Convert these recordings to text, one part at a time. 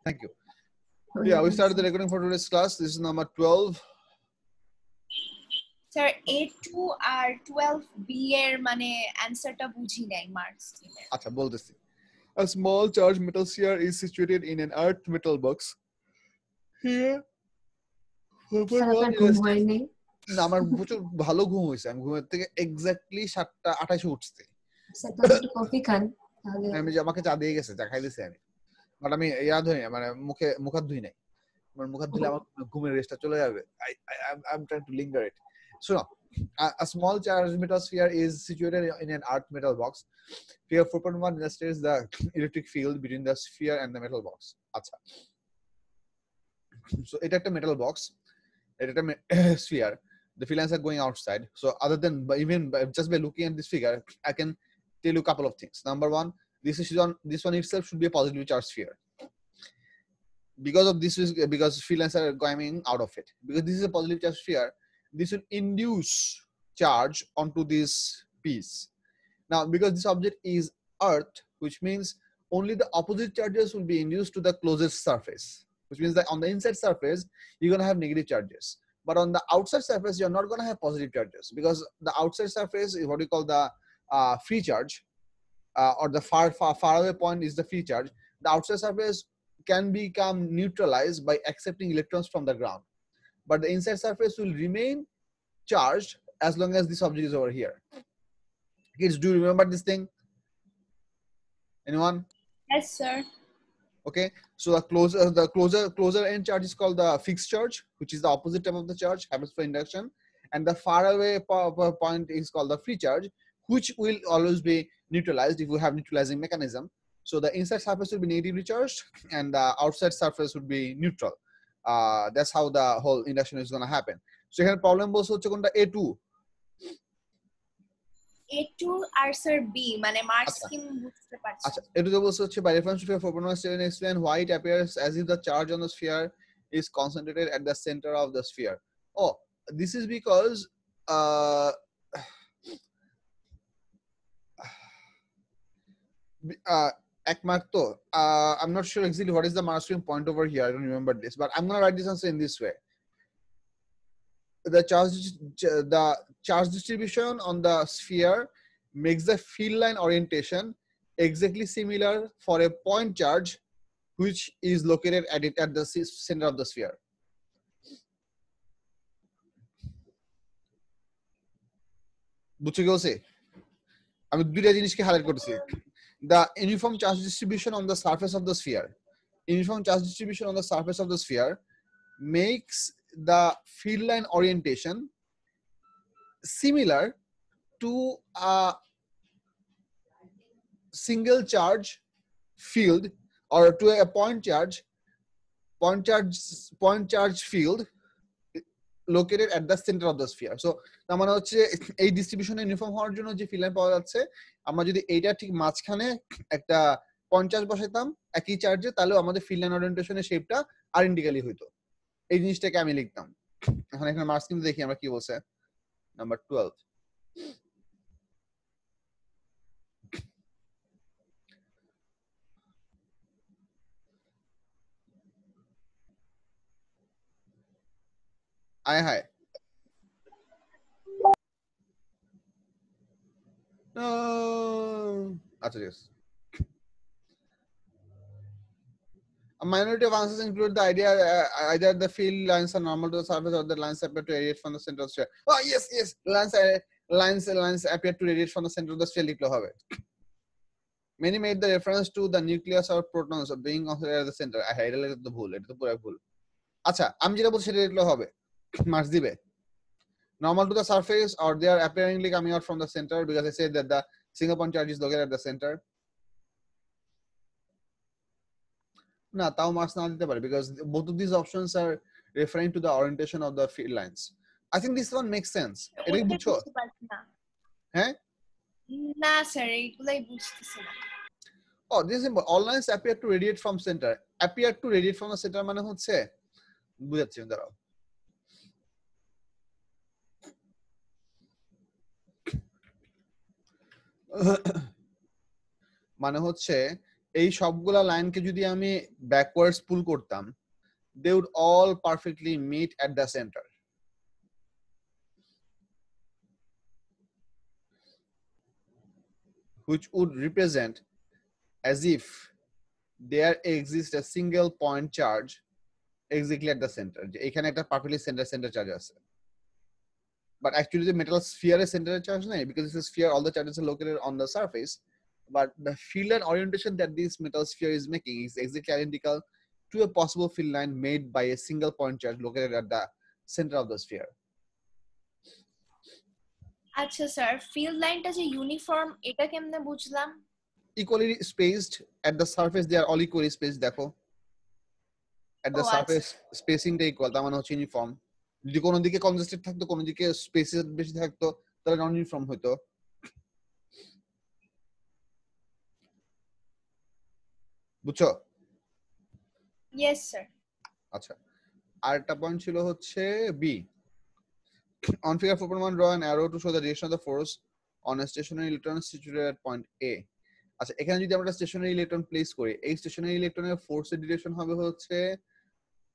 Thank you. Yeah, we started the recording for today's class. This is number 12. Sir, A2 R 12B এর মানে অ্যানসারটা বুঝি নাই marks স্কিমের। আচ্ছা বলতেছি। A small charged metal sphere is situated in an earth metal box. Here, আমার প্রচুর ভালো ঘুম হয়েছে। আমি ঘুমের থেকে এক্স্যাক্টলি 7:28 উঠছি। কফি খান তাহলে আমি যে আমাকে চা দিয়ে গেছে, চা খাই দিছি আমি। বাট আমি ইয়াদ হই না, মানে মুখ হাত ধুই নাই। আমার মুখ হাত ধুলে আমার ঘুমের রেস্টটা চলে যাবে। I'm trying to linger it. So a small charged metal sphere is situated in an earth metal box. Figure 4.1 illustrates the electric field between the sphere and the metal box. আচ্ছা, so এটা একটা metal box, এটা একটা sphere. The field lines are going outside. So other than even just by looking at this figure, I can tell you a couple of things. Number one, this one itself should be a positively charged sphere. Because of this, because field lines are going out of it. Because this is a positive charged sphere, this will induce charge onto this piece. Now, because this object is Earth, which means only the opposite charges will be induced to the closest surface, which means that on the inside surface, you're going to have negative charges. But on the outside surface, you're not going to have positive charges, because the outside surface is what we call the free charge, or the far away point is the free charge. The outside surface can become neutralized by accepting electrons from the ground. But the inside surface will remain charged as long as this object is over here. Kids, do you remember this thing? Anyone? Yes, sir. Okay, so the closer end charge is called the fixed charge, which is the opposite type of the charge, happens for induction, and the far away point is called the free charge, which will always be neutralized if you have neutralizing mechanism. So the inside surface will be negatively charged and the outside surface would be neutral. That's how the whole induction is going to happen. So here problem বলছে হচ্ছে কোনটা A2 A2 আর sir B মানে marks scheme বুঝতে পারছি। আচ্ছা, এটা তো বলছে হচ্ছে by reference to figure 4.1 explain why it appears as if the charge on the sphere is concentrated at the center of the sphere. Oh, this is because একমাত্র I'm not sure exactly what is the Markov point over here. I don't remember this, but I'm going to write this answer in this way. The charge distribution on the sphere makes the field line orientation exactly similar for a point charge which is located at the center of the sphere. বুঝতে গেছে? আমি দুইটা জিনিসকে highlight করতেছি। The uniform charge distribution on the surface of the sphere. Uniform charge distribution on the surface of the sphere makes the field line orientation similar to a single charge field or to a point charge field located at the center of the sphere. So তার মানে হচ্ছে এই distribution uniform হওয়ার জন্য যে field line পাওয়া যাচ্ছে, আমরা যদি এইটা ঠিক মাঝখানে একটা পয়েন্ট চার্জ বসাইতাম একই চার্জে, তাহলে আমাদের ফিল্ড লাইন ওরিয়েন্টেশনের শেপটা আইডেন্টিক্যালি হইতো। এই জিনিসটাকে আমি লিখতাম। এখন এখানে মার্কস কিন্তু দেখি আমরা কি বলছে। নাম্বার 12, আয় হায়, আচ্ছা ঠিক আছে। A minority of answers include the idea either the field lines are normal to the surface or the lines appear to radiate from the center of the sphere. Oh yes, lines appear to radiate from the center of the sphere লিখলে হবে। Many made the reference to the nucleus or protons being considered at the center. এটা লিখতে তো ভুল, এটা তো পুরো ভুল। আচ্ছা, আমি যেটা বলছি সেটা লিখলে হবে, মার্কস দিবে। Normal to the surface or they are apparently coming out from the center, because I said that the single point charge is located at the center. না, তাও মার্কস না দিতে পারে, because both of these options are referring to the orientation of the field lines. I think this one makes sense. এটা কি বুঝছো? হ্যাঁ না স্যার, এইগুলাই বুঝতেছি না। Oh, this is simple. All lines appear to radiate from center. Appear to radiate from the center মানে হচ্ছে, বুঝাচ্ছি দাঁড়াও। মানে হচ্ছে এই সবগুলা লাইনকে যদি আমি ব্যাকওয়ার্ডস পুল করতাম, they would all perfectly meet at the center. Which would represent as if there exists a single point charge exactly at the center. এখানে একটা perfectly center charge আছে. But actually the metal sphere is center charge নাই, because it's a sphere, all the charges are located on the surface. But the field line orientation that this metal sphere is making is exactly identical to a possible field line made by a single point charge located at the center of the sphere. আচ্ছা sir, field লাইনটা যে uniform, এটা কেমনে বুঝলাম? Equally spaced at the surface, they are all equally spaced. দেখো at the surface spacing টা equal, তার মানে হচ্ছে ইউনিফর্ম। যদি কোনো দিকে কনজেস্টেড থাকতো, কোনো দিকে স্পেসেস বেশি থাকতো, তাহলে নন ইউনিফর্ম হতো। বুঝছো? Yes sir. আচ্ছা, আরেকটা পয়েন্ট ছিল হচ্ছে B. On figure 4.1, draw an arrow to show the direction of the force on a stationary electron situated at point A. আচ্ছা, এখানে যদি আমরা স্টেশনারি ইলেকট্রন প্লেস করি, এই স্টেশনারি ইলেকট্রনের ফোর্সের ডিরেকশন হবে হচ্ছে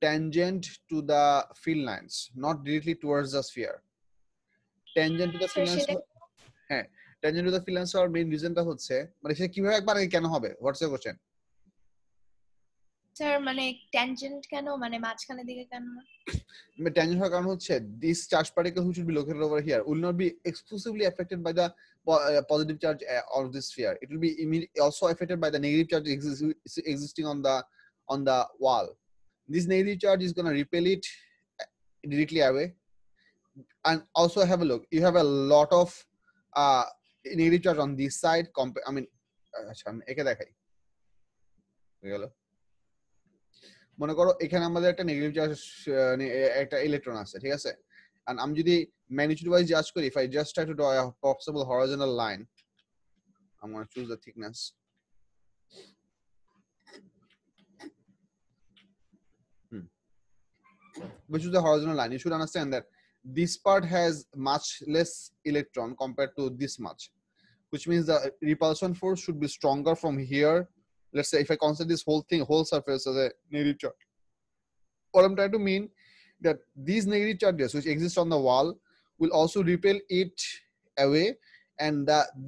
tangent to the field lines, not directly towards the sphere. Tangent to the field lines, হ্যাঁ, tangent to the field lines হওয়ার মেইন রিজনটা হচ্ছে, মানে সেটা কিভাবে একবার কেন হবে? What's your question? স্যার মানে ট্যানজেন্ট কেন, মানে মাঝখানের দিকে কেন? Tangent হওয়ার কারণ হচ্ছে this charge particle which will be located over here will not be exclusively affected by the positive charge of this sphere. It will be also affected by the negative charge existing on the wall. This negative charge is going to repel it directly away. And also have a look, you have a lot of negative charge on this side. I mean, একে দেখাই গেল, মনে করো এখানে আমাদের একটা negative charge, একটা electron আছে, ঠিক আছে? and আমি যদি magnitude wise জাজ করি, if I just try to draw a possible horizontal line, I'm going to choose the thickness. Which is the horizontal line. You should understand that this part has much less electron compared to this much, which means the repulsion force should be stronger from here. Let's say if I consider this whole surface as a negative charge, what I'm trying to mean that these negative charges which exist on the wall will also repel it away, and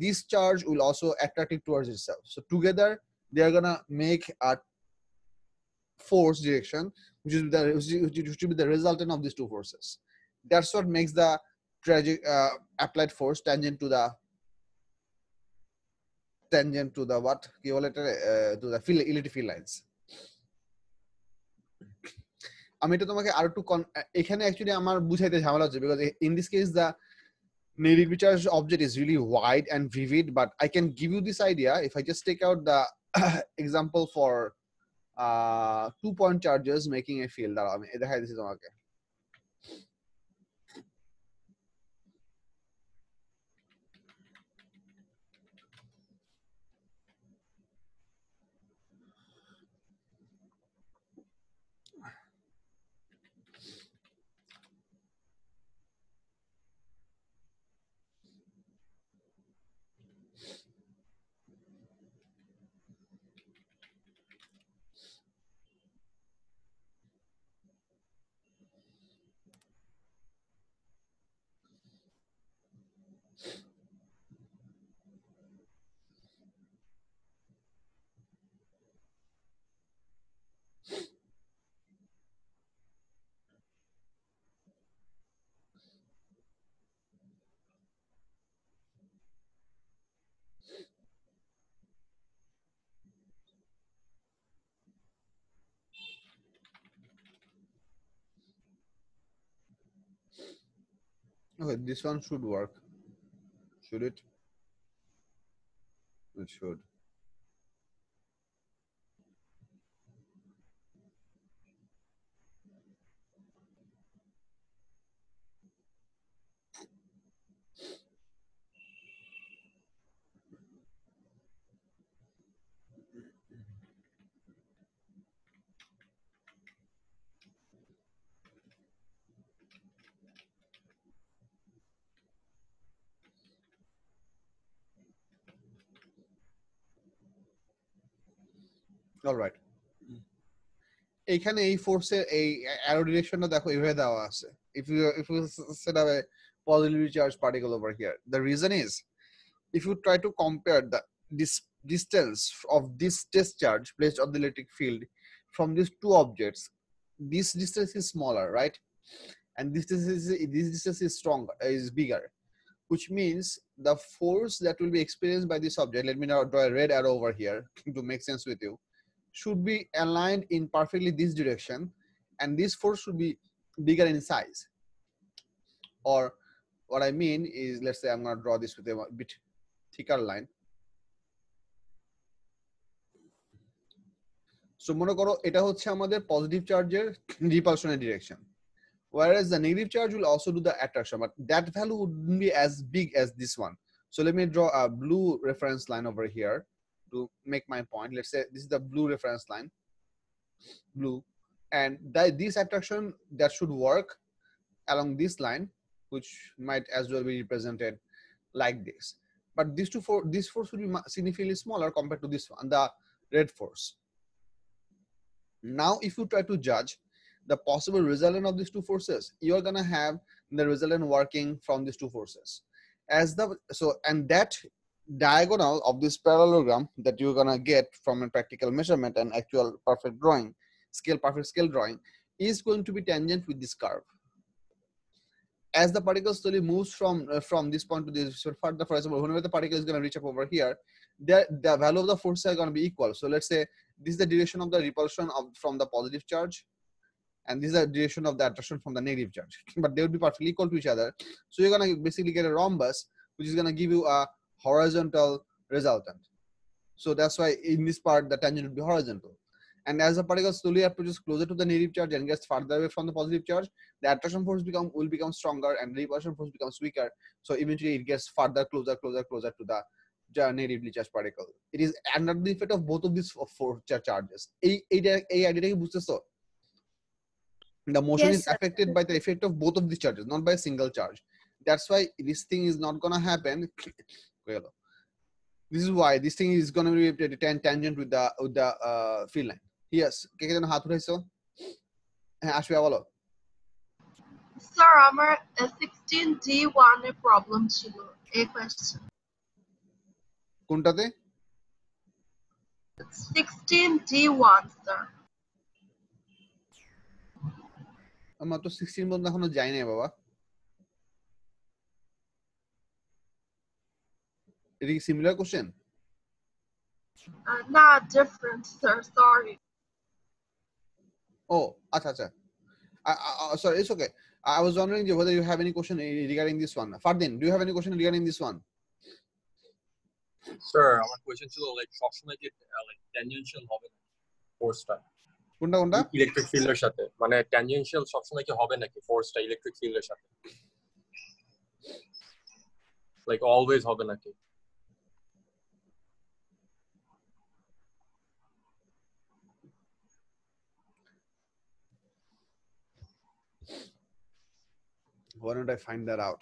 this charge will also attract it towards itself. So together they are gonna make a force direction which should be the resultant of these two forces. That's what makes the applied force tangent to the what to the electric field lines. আমি এটা তোমাকে আর একটু এখানে actually আমার বুঝাইতে ঝামেলা হচ্ছে, because in this case the negative charge object is really wide and vivid, but I can give you this idea if I just take out the example for 2-point charges making a field. দাঁড়াও আমি দেখাই দিচ্ছি তোমাকে। Okay, this one should work. Should it? It should. Alright, এইখানে এই ফোর্সের এই arrow ডিরেকশনটা দেখো এইভাবে দেওয়া আছে। if you set up a positively charged particle over here, the reason is if you try to compare the distance of this test charge placed on the electric field from these two objects, this distance is smaller, right? And this distance is stronger, is bigger, which means the force that will be experienced by this object, let me now draw a red arrow over here to make sense with you, should be aligned in perfectly this direction, and this force should be bigger in size. Or what I mean is, let's say I'm going to draw this with a bit thicker line. So মনে করো এটা হচ্ছে আমাদের positive চার্জের রিপালশনের direction, whereas the negative charge will also do the attraction, but that value wouldn't be as big as this one. So let me draw a blue reference line over here to make my point. Let's say this is the blue reference line, blue, and this attraction that should work along this line, which might as well be represented like this. But this force will be significantly smaller compared to this one, the red force. Now, if you try to judge the possible resultant of these two forces, you're gonna have the resultant working from these two forces. And that diagonal of this parallelogram that you're gonna get from a practical measurement and actual perfect drawing, perfect scale drawing, is going to be tangent with this curve. As the particle slowly moves from this point to this further, for example, whenever the particle is going to reach up over here, the value of the forces are going to be equal. So let's say this is the direction of the repulsion from the positive charge, and this is the direction of the attraction from the negative charge, but they will be perfectly equal to each other. So you're going to basically get a rhombus, which is going to give you a horizontal resultant. So that's why in this part the tangent will be horizontal. And as the particle slowly approaches closer to the negative charge and gets farther away from the positive charge, the attraction force will become stronger and the repulsion force becomes weaker. So eventually it gets further closer to the negatively charged particle. It is under the effect of both of these four charges. The motion Yes, is sir. affected by the effect of both of these charges, not by a single charge. That's why this thing is not gonna happen. This is why this thing is going to be tangent with the field line. Yes, কে কে যেন হাত উঠাইছো? হ্যাঁ আসবে বলো। Sir আমার 16D1 এর problem ছিল এই question. কোনটাতে? 16D1 sir. আমার তো 16 পর্যন্ত এখনো যাই নাই বাবা। এটা কি similar question? Not different, sir. Sorry. Oh, acha. Sorry, it's okay. I was wondering whether you have any question regarding this one. Fardin, do you have any question regarding this one? Sir, আমার question ছিল like সবসময় যে like tangential হবে না ফোর্সটা কোনটা electric ফিল্ডের সাথে, মানে ট্যানজেনশিয়াল সবসময় কি হবে নাকি ফোর্সটা ইলেকট্রিক ফিল্ডের সাথে, লাইক অলওয়েজ হবে নাকি? Why don't I find that out?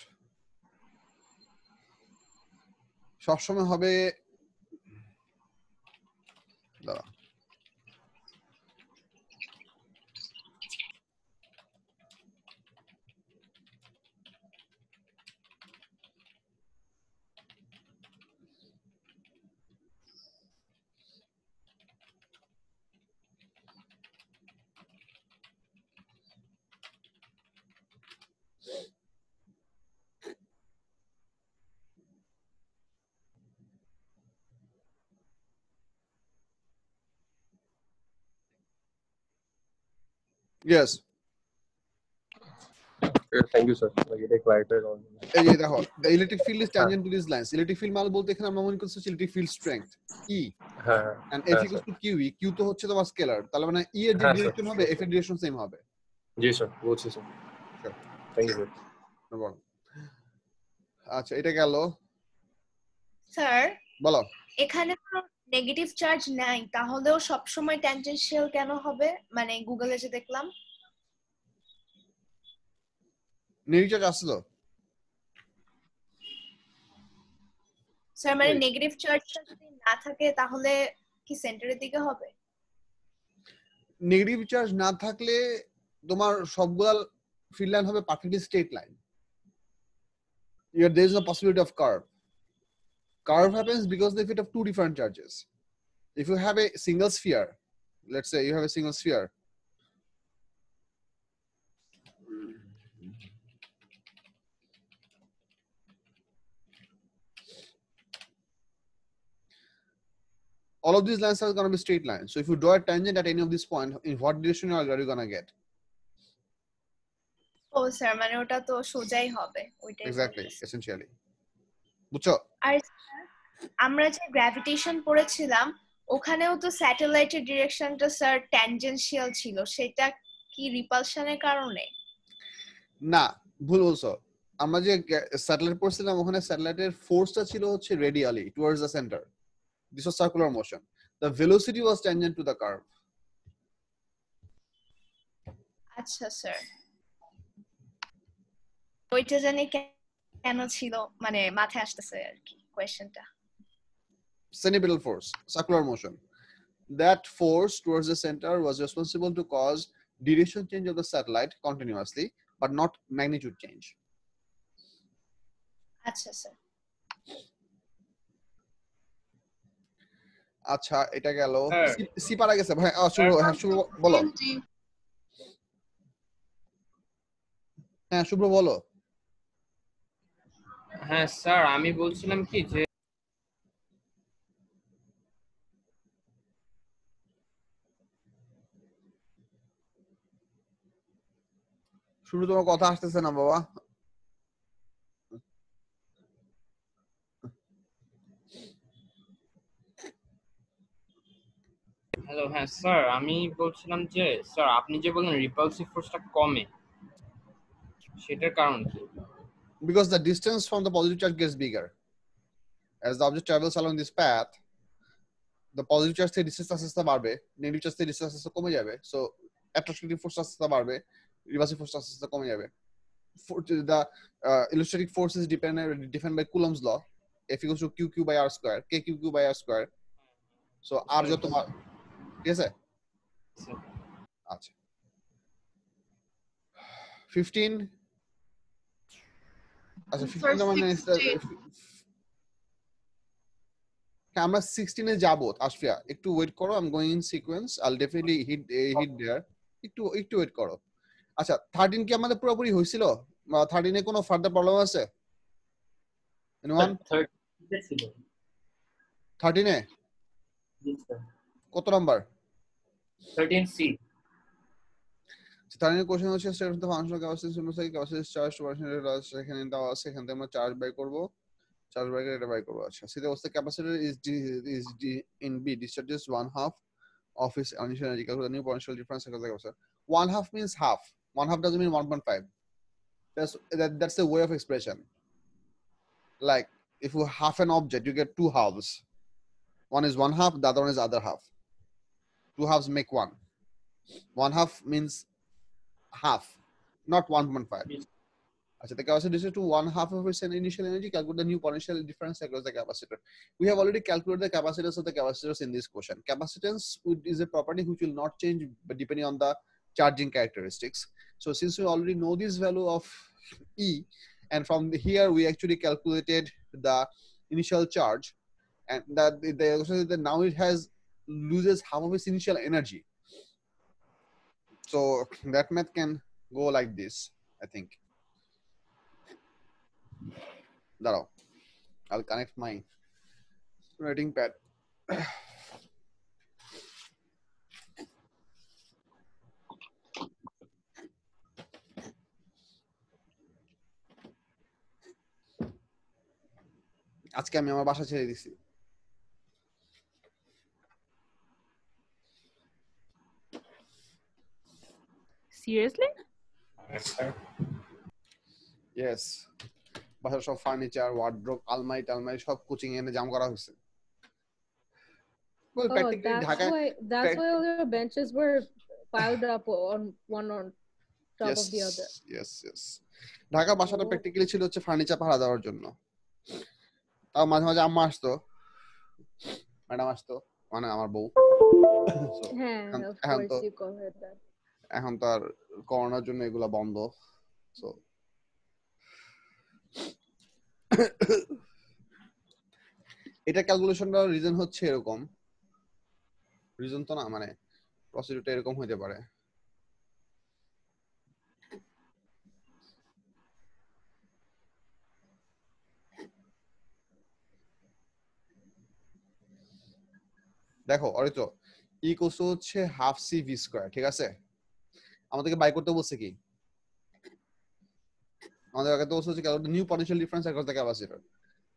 সবসময় হবে দাঁড়া। Yes. Thank you, sir. Like it clarified all. এই যে দেখো, the electric field is tangent to these lines. Electric field মানে বলতে এখানে আমরা মনে করছি electric field strength E, হ্যাঁ, and F equals to QE. Q তো হচ্ছে তোমার স্কেলার, তাহলে মানে E এর যে ডিরেকশন হবে F এর ডিরেকশন সেম হবে। জি স্যার, বুঝছি sir. Thank you sir. No problem. আচ্ছা, এটা গেল। স্যার বলো। এখানে তো নেগেটিভ চার্জ নাই, তাহলেও সব সময় ট্যানজেনশিয়াল কেন হবে? মানে গুগলে যে দেখলাম নেগেটিভ চার্জ আসলো। স্যার মানে নেগেটিভ চার্জটা যদি না থাকে তাহলে কি সেন্টারের দিকে হবে? নেগেটিভ চার্জ না থাকলে তোমার সবগুলা ফিল্ড লাইন হবে perfectly straight line. There is no possibility of curve. Curve happens because of the effect of two different charges. If you have a single sphere, let's say you have a single sphere, all of these lines are going to be straight lines. So if you draw a tangent at any of this point, in what direction are you going to get? ও sir মানে ওটা তো সোজাই হবে ওইটাই Exactly, বলতেছি। essentially. বুঝছো? আর আমরা যে গ্র্যাভিটেশন পড়েছিলাম ওখানেও তো স্যাটেলাইটের ডিরেকশনটা স্যার ট্যানজেনশিয়াল ছিল, সেটা কি রিপালশনের কারণে? না, ভুল বলছো। আমরা যে স্যাটেলাইট পড়ছিলাম ওখানে স্যাটেলাইটের ফোর্সটা ছিল হচ্ছে radially towards the centre. This was circular motion. The velocity was tangent to the curve. আচ্ছা স্যার, ওইটা জানি কেন ছিল মানে মাথায় আসতেছে আর কি কোয়েশ্চেনটা। Centripetal force, circular motion. That force towards the center was responsible to cause direction change of the satellite continuously, but not magnitude change. আচ্ছা স্যার। আচ্ছা, এটা গেল। হ্যাঁ। সি পারা গেছে ভাই। শুভ্র বলো। 16D হ্যাঁ শুভ্র বলো। হ্যাঁ স্যার, আমি বলছিলাম কি যে শুভ্র তোমার কথা আসতেছে না বাবা। হ্যালো, হ্যাঁ স্যার, আমি বলছিলাম যে স্যার আপনি যে বললেন রিপালসিভ ফোর্সটা কমে, সেটার কারণ কি? Because the distance from the positive charge gets bigger. As the object travels along this path, the positive charge থেকে distance আস্তে আস্তে বাড়বে, নেগেটিভ চার্জ থেকে distance আস্তে আস্তে কমে যাবে। So attractive force আস্তে আস্তে বাড়বে, repulsive force আস্তে আস্তে কমে যাবে। The electrostatic force is defined by Coulomb's law. F equals to QQ by R square, KQQ by R square. So R যত ঠিক আছে? আচ্ছা। 15 আচ্ছা 15 মানে আমরা 16 এ যাব। আশফিয়া একটু ওয়েট করো, I am going in sequence, I will definitely hit there. একটু ওয়েট করো। আচ্ছা 13 কি আমাদের পুরোপুরি হইছিল? 13 এ কোনো ফার্দার প্রবলেম আছে? এনিওয়ান? 30 ছিল। 13 এ কত নাম্বার? 13C। 13 এর কোশ্চেন হচ্ছে state of the functional capacity symbol capacity charge percentage এখানে দেওয়া আছে, এখান থেকে আমরা চার্জ বাই করব, চার্জ বাই করে এটা বাই করব। আচ্ছা সিধা অবস্থা capacitor is in B discharges 1/2 of its initial energy. Calculate the new potential difference across the capacitor. 1/2 means half. 1/2 doesn't mean 1.5. That's the way of expression. Like if you half an object, you get two halves. One is 1/2, the other one is other half. Two halves make one. 1/2 means half, not 1.5. Achha, the capacitor is to 1/2 of its initial energy. Calculate the new potential difference across the capacitor. We have already calculated the capacitance of the capacitors in this question. Capacitance is a property which will not change depending on the charging characteristics. So since we already know this value of E, and from here we actually calculated the initial charge, and that now it has loses half of its initial energy. So that math can go like this, I think. Daro, I'll connect my writing pad. আজকে আমি আমার বাসা ছেড়ে দিছি। Seriously? Yes. বাসার সব furniture, wardrobe, আলমারি সব কোচিং এনে জাম করা হয়েছে। Well, Oh, practically Dhaka. that's why all your benches were piled up on one on top of the other. Yes. Dhaka বাসাটা প্র্যাকটিক্যালি ছিল হচ্ছে ফার্নিচার ভাড়া দেওয়ার জন্য। তাও মাঝে মাঝে আম্মা আসতো, ম্যাডাম আসতো, মানে আমার বউ। হ্যাঁ, of এখন course তো you covered that. এখন তো আর করোনার জন্য এগুলা বন্ধ, সো এটা ক্যালকুলেশনটা রিজন হচ্ছে এরকম, রিজন তো না মানে প্রসিডিউরটা এরকম হতে পারে। দেখো অরিত্র, ইকুয়াল টু হচ্ছে হাফ সি ভি স্কয়ার, ঠিক আছে? আমাদেরকে বাই করতে বলছে কি, আমাদের আগে তো বলছে হচ্ছে calculate new potential difference across the capacitor.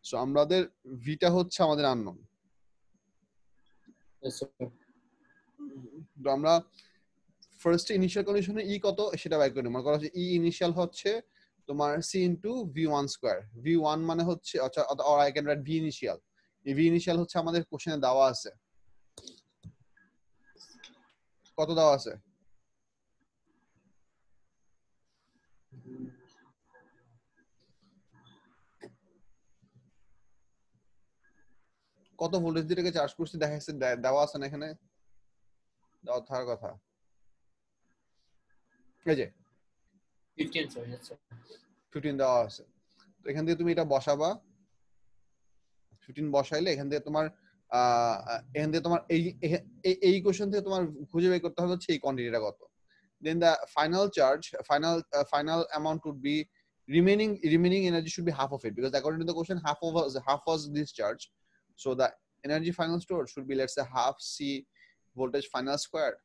So আমাদের ভিটা হচ্ছে আমাদের আননোন। Yes, sir. তো আমরা ফার্স্ট ইনিশিয়াল কন্ডিশনে ই কত সেটা বাই করে নেব। মনে করো যে ই ইনিশিয়াল হচ্ছে তোমার C into v1 square. v1 মানে হচ্ছে or I can write V initial. এই ভি ইনিশিয়াল হচ্ছে আমাদের কোশ্চেনে দেওয়া আছে, কত দেওয়া আছে? কত ভোল্টেজ দিয়ে চার্জ করছি দেখা যাচ্ছে দেওয়া আছে না এখানে, দেওয়া থাকার কথা। এই যে 15, sir. Yes, sir. 15 দেওয়া আছে। তো এখান থেকে তুমি এটা বসাবা, 15 বসাইলে এখান থেকে তোমার এই কোশ্চেন থেকে তোমার খুঁজে বের করতে হবে হচ্ছে এই কোয়ান্টিটিটা কত। Then the final charge, final amount would be remaining energy should be half of it, because according to the question half was this charge, so the energy final stored should be, let's say, half c voltage final squared.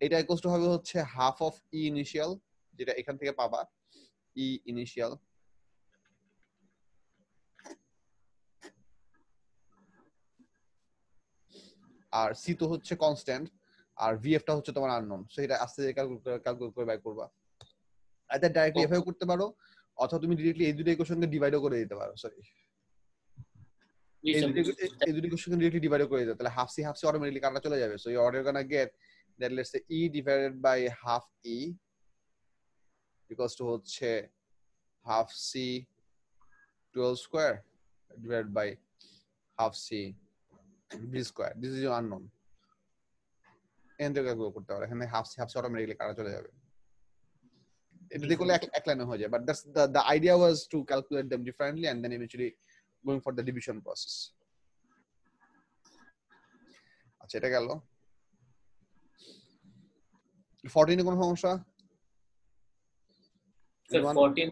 এটা equals to হবে হচ্ছে half of E initial, যেটা এখান থেকে পাবা ই initial, আর C তো হচ্ছে constant, আর VF টা হচ্ছে তোমার আননোন। সো এটা আস্তে আস্তে ক্যালকুলেট করে বের করবা। এটা ডাইরেক্টলি এভাবে করতে পারো, অথবা তুমি ডিরেক্টলি এই দুটো ইকুয়েশনকে ডিভাইডও করে দিতে পারো। Sorry, Yes, sir. এই দুটো ইকুয়েশনকে ডিরেক্টলি ডিভাইডও করে দিতে, তাহলে হাফ সি অটোমেটিক্যালি কাটা চলে যাবে। So you are gonna get that, let's say E divided by half E equals to হচ্ছে half C 12 square divided by half C V square. This is your unknown. এখান থেকে calculate করতে পারো, এখানে half C automatically কাটা চলে যাবে। এটা দিয়ে করলে এক লাইনে হয়ে যায়, but that's the idea was to calculate them differently and then eventually going for the division process. আচ্ছা, এটা গেল। 14 এ কোন সমস্যা? Sir, 14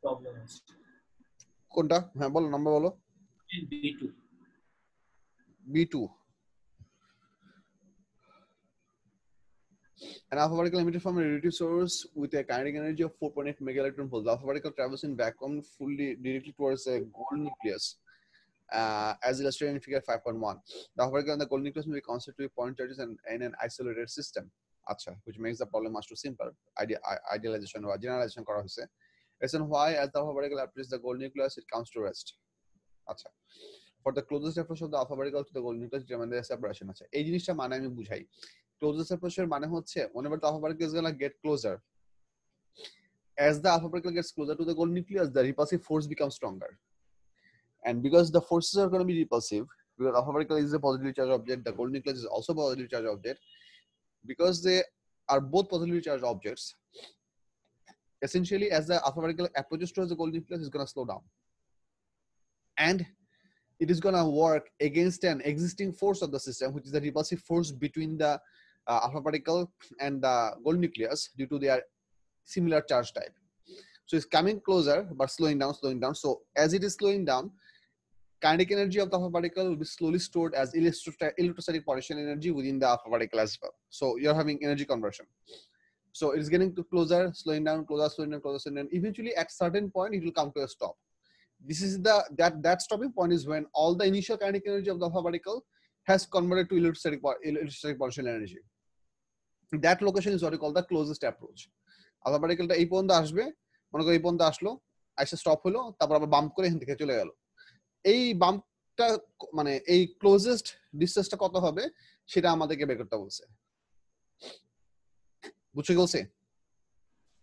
problem is কোনটা? হ্যাঁ বলো, নাম্বার বলো। B2. B2. An alpha particle emitted from a relative source with a kinetic energy of 4.8 megaelectron volts. The alpha particle travels in vacuum fully directly towards a gold nucleus, as illustrated in figure 5.1. The alpha particle and the gold nucleus may be considered to be point charges in an isolated system. Acha, which makes the problem much too simple. Idealization or generalization kora hoyse. Reason why, as the alpha particle approaches the gold nucleus, it comes to rest. Acha. For the closest approach of the alpha particle to the gold nucleus, determine the separation. Acha, এই জিনিসটা মানে আমি বুঝাই। Closest approach এর মানে হচ্ছে whenever the alpha particle is going to get closer, as the alpha particle gets closer to the gold nucleus, the repulsive force becomes stronger. And because the forces are going to be repulsive, because alpha particle is a positively charged object, the gold nucleus is also a positively charged object. Because they are both positively charged objects, essentially as the alpha particle approaches towards the gold nucleus, it's going to slow down. And it is going to work against an existing force of the system, which is the repulsive force between the alpha particle and the gold nucleus due to their similar charge type. So it's coming closer but slowing down. So as it is slowing down, kinetic energy of the alpha particle will be slowly stored as electrostatic potential energy within the alpha particle as well. So you're having energy conversion. So it's getting to closer, slowing down, slowing down. Eventually at certain point it will come to a stop. This is that stopping point is when all the initial kinetic energy of the alpha particle has converted to electrostatic potential energy. That location is what we call the closest approach. Alpha particle টা এই পর্যন্ত আসবে, মনে করো এই পর্যন্ত আসলো, আইসা স্টপ হলো, তারপর আবার বাম্প করে এখান থেকে চলে গেল। এই বাম্পটা মানে এই ক্লোজেস্ট ডিসটেন্সটা কত হবে সেটা আমাদেরকে বের করতে বলছে। বুঝছো কি বলছে?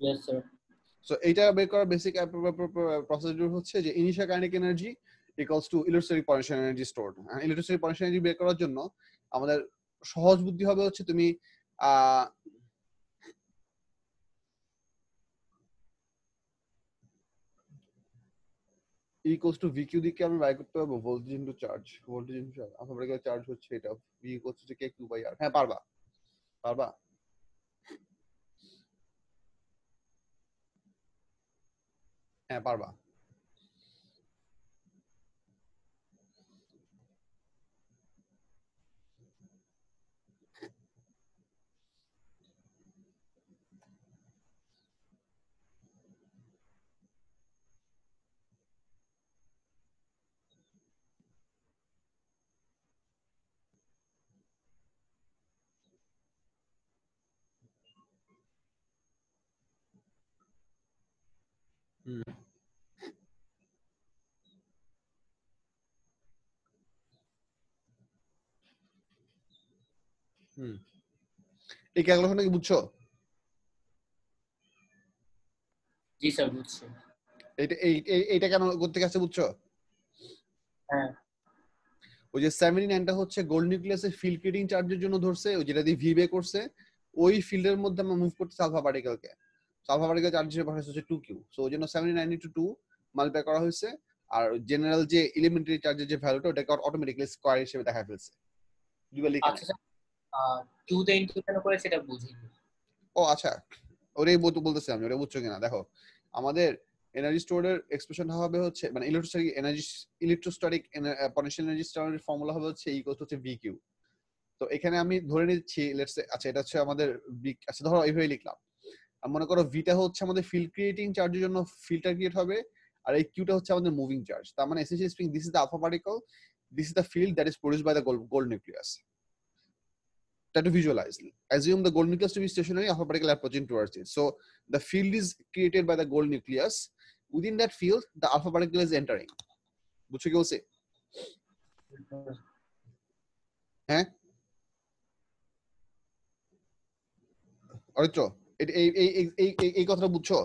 Yes, sir. সো এইটা বের করার বেসিক প্রসিডিউর হচ্ছে যে initial kinetic energy equals to electrostatic potential energy stored. Electrostatic potential energy বের করার জন্য আমাদের সহজ বুদ্ধি হবে হচ্ছে তুমি ইকুয়ালস টু ভিকিউ দিকে আমরা বাই করতে পারবো voltage into charge, voltage into charge, আমরা চার্জ হচ্ছে এটা V equals to K Q by R. হ্যাঁ পারবা পারবা। হ্যাঁ পারবা। হুম হুম এই ক্যালকুলেশনটা কি বুঝছো? জি স্যার বুঝছি। এইটা কেন করতে গেছে বুঝছো? হ্যাঁ ওই যে 79টা হচ্ছে গোল্ড নিউক্লিয়াসের ফিল্ড ক্রিয়েটিং চার্জের জন্য ধরছে, ওই যেটা দিয়ে ভি বে করছে, ওই ফিল্ডের মধ্যে আমরা মুভ করতে আলফা পার্টিকেলকে, আলফা পার্টিকেল চার্জ হিসেবে পাঠাচ্ছে হচ্ছে 2q, সো ওই জন্য 79 ইনটু 2 মাল্টিপ্লাই করা হয়েছে, আর জেনারেল যে এলিমেন্টারি চার্জের যে ভ্যালুটা ওটাকে অটোমেটিক্যালি স্কয়ার হিসেবে দেখা ফেলছে। দুইবার লিখে আচ্ছা স্যার 2 তে ইনটু কেন করে সেটা বুঝিনি। ও আচ্ছা, ওটাই বলতেছি আমি, ওটা বুঝছো কিনা দেখো। আমাদের এনার্জি স্টোরের এক্সপ্রেশনটা হবে হচ্ছে মানে ইলেকট্রোস্ট্যাটিক পটেনশিয়াল এনার্জি স্টোরের ফর্মুলা হবে হচ্ছে ইকুয়াল হচ্ছে VQ। তো এখানে আমি ধরে নিচ্ছি লেটস সে, আচ্ছা এটা হচ্ছে আমাদের আচ্ছা ধরো এইভাবে লিখলাম, আর মনে করো ভিটা হচ্ছে আমাদের ফিল্ড ক্রিয়েটিং চার্জের জন্য ফিল্টার ক্রিয়েট হবে, আর এই কিউটা হচ্ছে আমাদের মুভিং চার্জ। তার মানে essentially speaking this is the alpha particle, this is the field that is produced by the gold nucleus. Try to visualize. Assume the gold nucleus to be stationary, alpha particle approaching towards it. So the field is created by the gold nucleus. Within that field, the alpha particle is entering. বুঝছো কি বলছে? হ্যাঁ অরিত্র, এই কথাটা বুঝছো?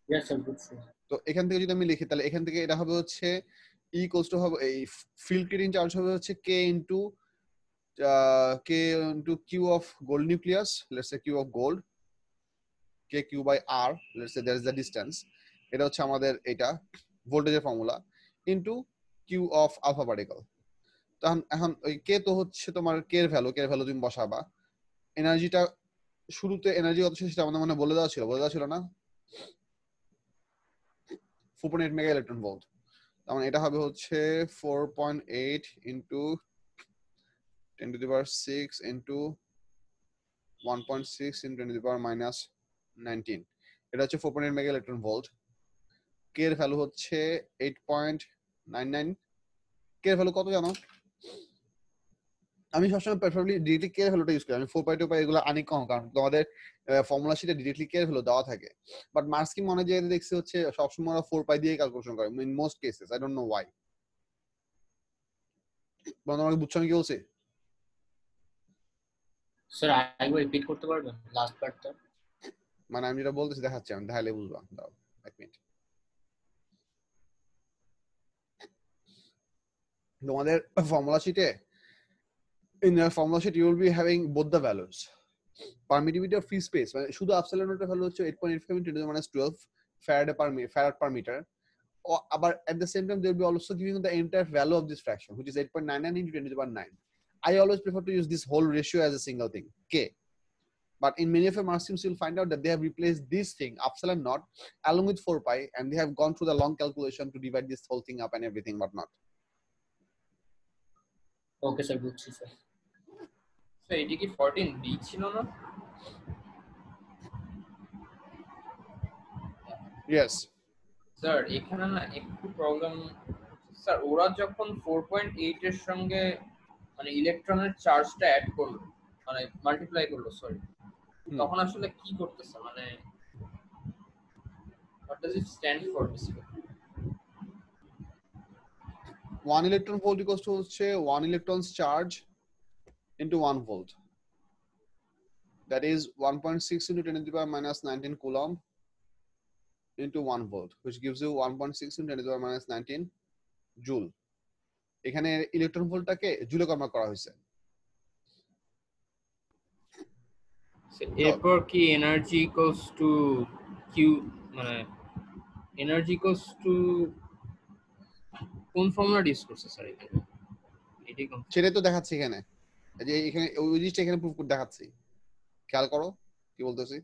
Yes sir বুঝছি। তো এখান থেকে যদি আমি লিখি তাহলে এখান থেকে এটা হবে হচ্ছে ই ইকুয়ালস টু হবে এই ফিল্ড ক্রিয়েটিং চার্জ হবে হচ্ছে k into q of gold nucleus, let's say q of gold, k q by r, let's say there is the distance, এটা হচ্ছে আমাদের এটা ভোল্টেজের formula, into q of alpha particle। তখন এখন ওই k তো হচ্ছে তোমার k এর ভ্যালু তুমি বসাবা, এনার্জিটা শুরুতে এনার্জি কত ছিল সেটা আমাদের মানে বলে দেওয়া ছিল না, 4.8 মেগা ইলেকট্রন ভোল্ট। তার মানে এটা হবে হচ্ছে 4.8 into 10 to the power 6 into 1.6 into 10 to the power minus 19, এটা হচ্ছে 4.8 মেগা ইলেকট্রন ভোল্ট। কে এর ভ্যালু হচ্ছে 8.99। কে এর ভ্যালু কত জানো? আমি সবসময় প্রেফারেবলি ডিরেক্টলি কে এর ভ্যালুটা ইউজ করি, আমি 4 পাই 2 পাই এগুলো আনি কম, কারণ তোমাদের ফর্মুলা শিটে ডিরেক্টলি কে এর ভ্যালু দেওয়া থাকে, বাট মার্কস কি মনে যায় দেখছি হচ্ছে সবসময় ওরা 4 পাই দিয়ে ক্যালকুলেশন করে in most cases, I don't know Y. বন্ধু আমাকে বুঝছো আমি কি বলছি? স্যার আরেকবার রিপিট করতে পারবেন লাস্ট পার্টটা? মানে আমি যেটা বলতেছি দেখাচ্ছি, আমি দেখাইলে বুঝবা, দাও এক মিনিট। তোমাদের ফর্মুলা শিটে, in the formula sheet you will be having both the values, permittivity of free space মানে শুধু আপসাইড নোটের ভ্যালু হচ্ছে 8.85 into 10 to the minus 12 farad per meter, আবার at the same time they will be also giving the entire value of this fraction which is 8.99 into 10 to the power 9. I always prefer to use this whole ratio as a single thing k, but in many of your mark schemes you'll find out that they have replaced this thing epsilon naught along with 4 pi, and they have gone through the long calculation to divide this whole thing up and everything but not. Okay sir বুঝছি sir. Sir এটা কি 14b ছিল না? Yes sir এখানে না একটু problem sir, ওরা যখন 4.8 এর সঙ্গে মানে ইলেকট্রনের চার্জটা অ্যাড করলো, মানে মাল্টিপ্লাই করলো সরি, তখন আসলে কি করতেছে মানে what does it stand for basically? 1 electron volt equals to হচ্ছে 1 electron's charge into 1 volt, that is 1.6 into 10 to the power minus 19 coulomb into 1 volt, which gives you 1.6 into 10 to the power minus 19 joule. এখানে electron ভোল্টটাকে জুলে convert করা হয়েছে। এরপর কি energy equals to Q, মানে energy equals to কোন formula use করছে sir এখানে? এটাই সেটাই তো দেখাচ্ছি এখানে, এই যে এখানে ওই জিনিসটা এখানে প্রুফ করে দেখাচ্ছি, খেয়াল করো কি বলতেছি।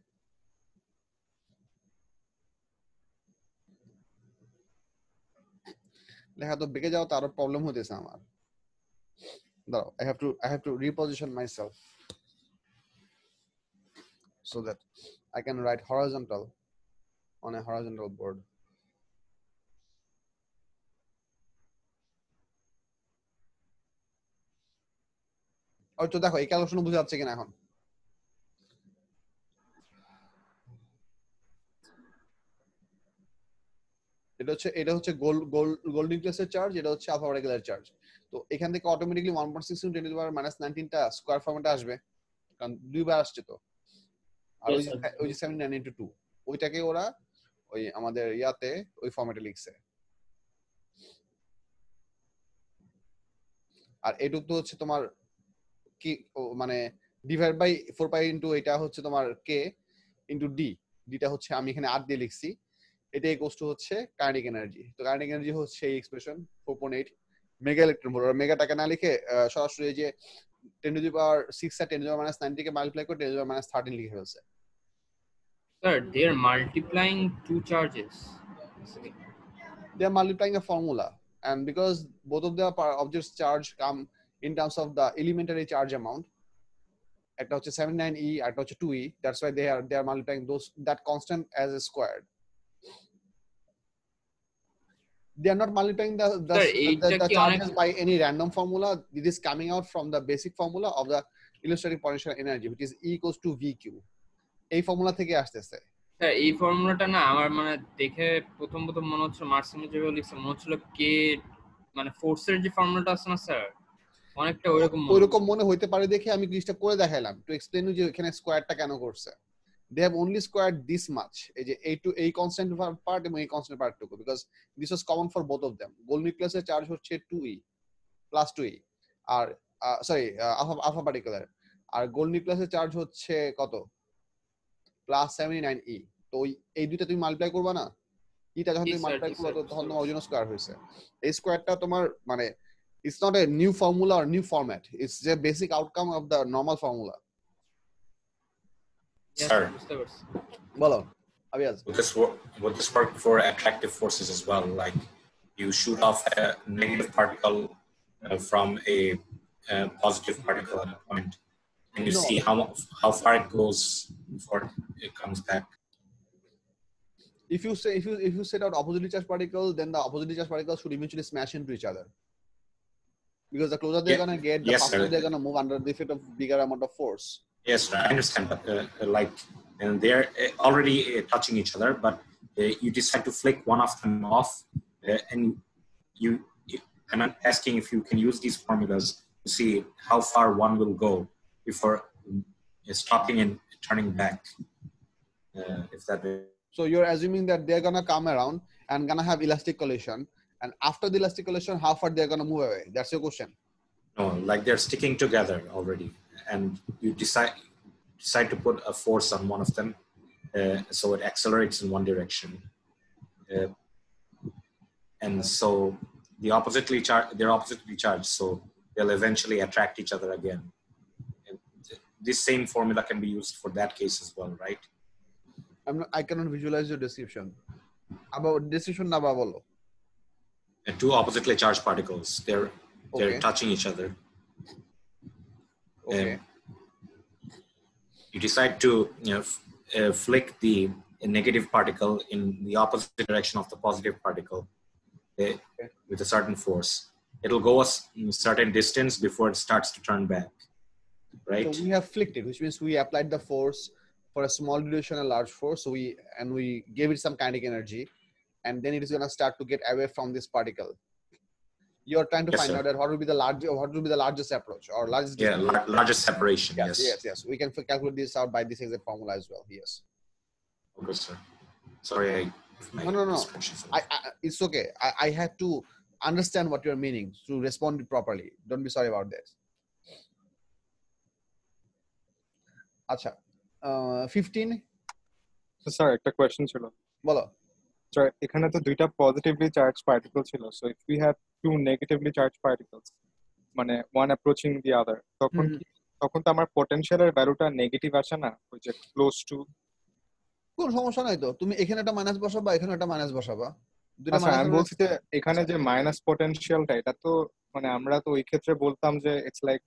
লেখা তো বেঁকে যাও, তারও প্রবলেম হতেছে আমার। দাঁড়াও, I have to reposition myself so that I can write horizontal on a horizontal board. ওই তো দেখো এই ক্যালকুলেশন বুঝে যাচ্ছে কিনা এখন? এটা হচ্ছে গোল্ড নিউক্লিয়াসের চার্জ, এটা হচ্ছে আলফা পার্টিকেলের চার্জ। তো এখান থেকে অটোমেটিক্যালি 1.6 × 10⁻⁻19 টা স্কয়ার ফর্মেটে আসবে, কারণ দুইবার আসছে তো। আর ওই যে 79 × 2 ওইটাকে ওরা ওই আমাদের ইয়াতে ওই ফর্মেটে লিখছে। আর এটুক তো হচ্ছে তোমার কি মানে ডিভাইড বাই 4 পাই ইনটু এটা হচ্ছে তোমার কে ইনটু ডি, ডিটা হচ্ছে আমি এখানে আর দিয়ে লিখছি, এটা ইকুয়ালস টু হচ্ছে কাইনেটিক এনার্জি। তো কাইনেটিক এনার্জি হচ্ছে এই এক্সপ্রেশন 4.8 মেগা ইলেকট্রন ভোল্ট। আর মেগাটাকে না লিখে সরাসরি এই যে 10⁻6 আর 10⁻90 কে মাল্টিপ্লাই করে 10⁻13 লিখে ফেলছে। Sir they are multiplying two charges, they are multiplying a formula, and because both of the objects charge come in terms of the elementary charge amount, একটা হচ্ছে 79e একটা হচ্ছে 2e, that's why they are multiplying those that constant as a squared. They are not multiplying the charges by any random formula. It is coming out from the basic formula of the electrostatic potential energy, which is E equals to VQ. এই formula থেকে আসতেছে। Sir এই ফর্মুলাটা না আমার মানে দেখে প্রথম মনে হচ্ছে মার্সিনো যেভাবে লিখছে মনে হচ্ছিল কে মানে ফোর্সের যে ফর্মুলাটা আছে না স্যার, অনেকটা ওইরকম মনে হইতে পারে দেখে আমি জিনিসটা করে দেখাইলাম টু এক্সপ্লেইন যে এখানে স্কয়ারটা কেন করছে। They have only squared this much, এই যে a constant part এবং a constant part টুকু, because this was common for both of them. Gold নিউক্লিয়াসের চার্জ হচ্ছে 2e plus 2e, আর সরি আলফা পার্টিকেলের, আর গোল্ড নিউক্লিয়াসের চার্জ হচ্ছে কত প্লাস 79e। তো এই দুইটা তুমি মাল্টিপ্লাই করবা না, এটা যখন তুমি মাল্টিপ্লাই করবে তখন তোমার ওজন স্কয়ার হইছে। এই স্কয়ারটা তোমার মানে it's not a new formula or new format, it's the basic outcome of the normal formula. Sir, bolo Abiaz. Would this work for attractive forces as well? Like you shoot off a negative particle from a positive particle at a point, and you see how far it goes before it comes back. If you set out oppositely charged particle, then the oppositely charged particles should eventually smash into each other, because the closer they're gonna get, the faster they're gonna move under the effect of bigger amount of force. Yes, sir, I understand, but like, and they're already touching each other, but you decide to flick one of them off, and I'm asking if you can use these formulas to see how far one will go before stopping and turning back. If that. So you're assuming that they're gonna come around and gonna have elastic collision, and after the elastic collision, how far they're gonna move away? That's your question. No, like they're sticking together already, and you decide to put a force on one of them, so it accelerates in one direction, and so they're oppositely charged, so they'll eventually attract each other again. And this same formula can be used for that case as well, right? I cannot visualize your description. About description na bolo. And two oppositely charged particles, they're touching each other. Okay. You decide to flick the negative particle in the opposite direction of the positive particle with a certain force. It'll go a certain distance before it starts to turn back, right? So we have flicked it, which means we applied the force for a small duration and large force. So we gave it some kinetic energy, and then it is going to start to get away from this particle. You're trying to find out that what will be the largest approach or largest largest separation. Yes. We can calculate this out by this exact formula as well. Yes. Okay, sir. Sorry. No. It's okay. I had to understand what you're meaning to respond properly. Don't be sorry about that. Acha. 15 sir একটা question ছিল বলো sir এখানে তো দুইটা positively charge particle ছিল so if we have to negatively charge particles মানে one approaching দি আদার তখন কি তখন তো আমার পটেনশিয়ালের ভ্যালুটা নেগেটিভ আসে না ওই যে ক্লোজ টু কোন সমস্যা নাই তো তুমি এখানে একটা মাইনাস বসাবা এখানে একটা মাইনাস বসাবা দুটো আচ্ছা আমি বলছি যে এখানে যে মাইনাস পটেনশিয়ালটা এটা তো মানে আমরা তো ওই ক্ষেত্রে বলতাম যে ইটস লাইক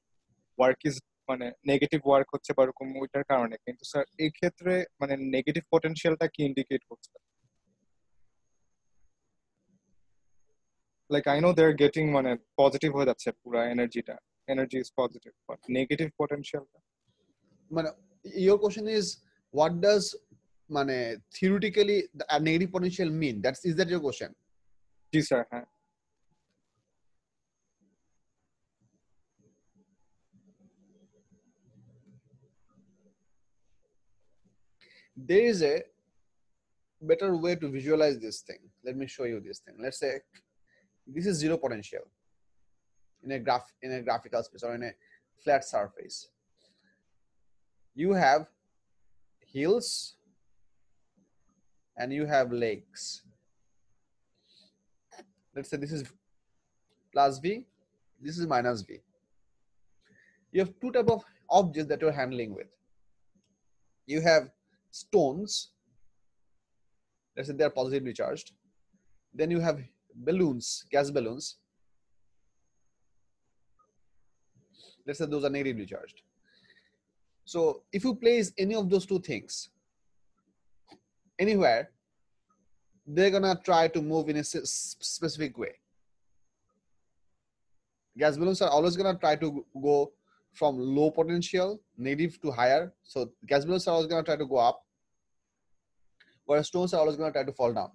ওয়ার্ক ইজ মানে নেগেটিভ ওয়ার্ক হচ্ছে বা এরকম ওইটার কারণে কিন্তু স্যার এই ক্ষেত্রে মানে নেগেটিভ পটেনশিয়ালটা কি ইন্ডিকেট করছে like I know they are getting মানে পজিটিভ হয়ে যাচ্ছে পুরো এনার্জিটা energy is positive but negative পটেনশিয়ালটা মানে your question is what does মানে theoretically a negative potential mean is that your question G sir হ্যাঁ there is a better way to visualize this thing. Let me show you this thing. Let's say this is zero potential in a graphical space or in a flat surface. You have hills and you have lakes. Let's say this is plus V, this is minus V. You have two types of objects that you're handling with. You have stones, let's say they are positively charged. Then you have balloons, gas balloons. Let's say those are negatively charged. So if you place any of those two things anywhere, they're gonna try to move in a specific way. Gas balloons are always gonna try to go from low potential, negative to higher. So gas balloons are always gonna try to go up, whereas stones are always gonna try to fall down.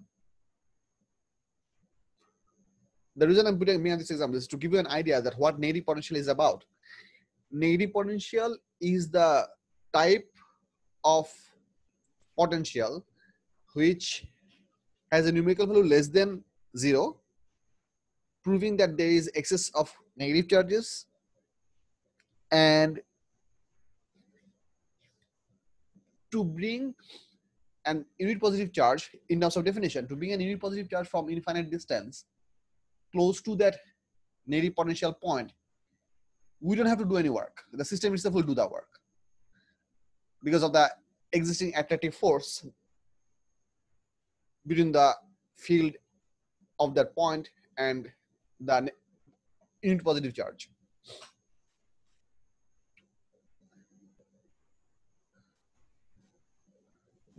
The reason I'm putting me on this example is to give you an idea that what negative potential is about. Negative potential is the type of potential which has a numerical value less than 0, proving that there is excess of negative charges, and to bring an unit positive charge in terms of definition, to bring an unit positive charge from infinite distance close to that negative potential point, we don't have to do any work. The system itself will do the work because of the existing attractive force between the field of that point and the unit positive charge.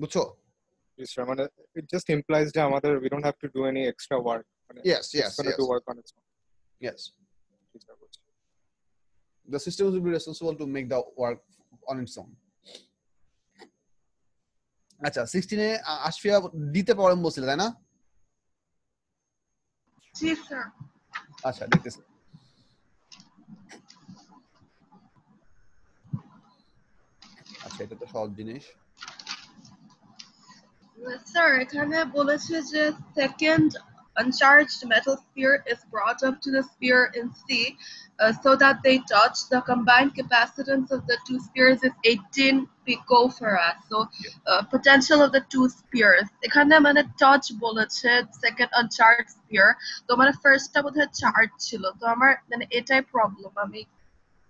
বুঝছো? Yes, sir. মানে it just implies that আমাদের we don't have to do any extra work. Yes, it's going to do work on its own. Yes. The system will be responsible to make the work on its own. আচ্ছা 16 এ আশফিয়া দিতে problem বলছিল তাই না? জি sir. আচ্ছা দেখতেছি। আচ্ছা এটা তো সহজ জিনিস। স্যার এখানে বলেছে যে second uncharged metal sphere is brought up to the sphere in C so that they touch. The combined capacitance of the two spheres is 18 picofarad. So potential of the two spheres. এখানে মানে touch বলেছে second uncharged sphere. তো মানে ফার্স্টটা বোধহয় charge ছিল। তো আমার মানে এটাই প্রবলেম, আমি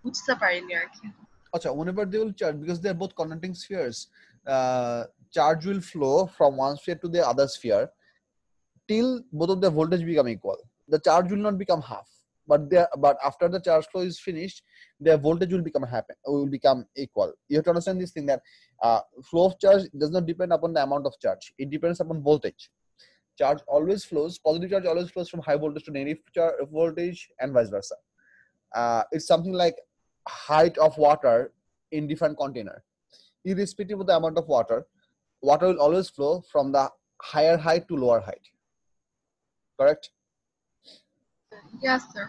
বুঝতে পারিনি আর কি। আচ্ছা whenever they will charge, because they are both conducting spheres, charge will flow from one sphere to the other sphere till both of the voltage become equal. The charge will not become half, but after the charge flow is finished, their voltage will become equal. You have to understand this thing that flow of charge does not depend upon the amount of charge. It depends upon voltage. Charge always flows, positive charge always flows from high voltage to negative voltage and vice versa. It's something like height of water in different container. Irrespective of the amount of water will always flow from the higher height to lower height. Correct? Yes, sir.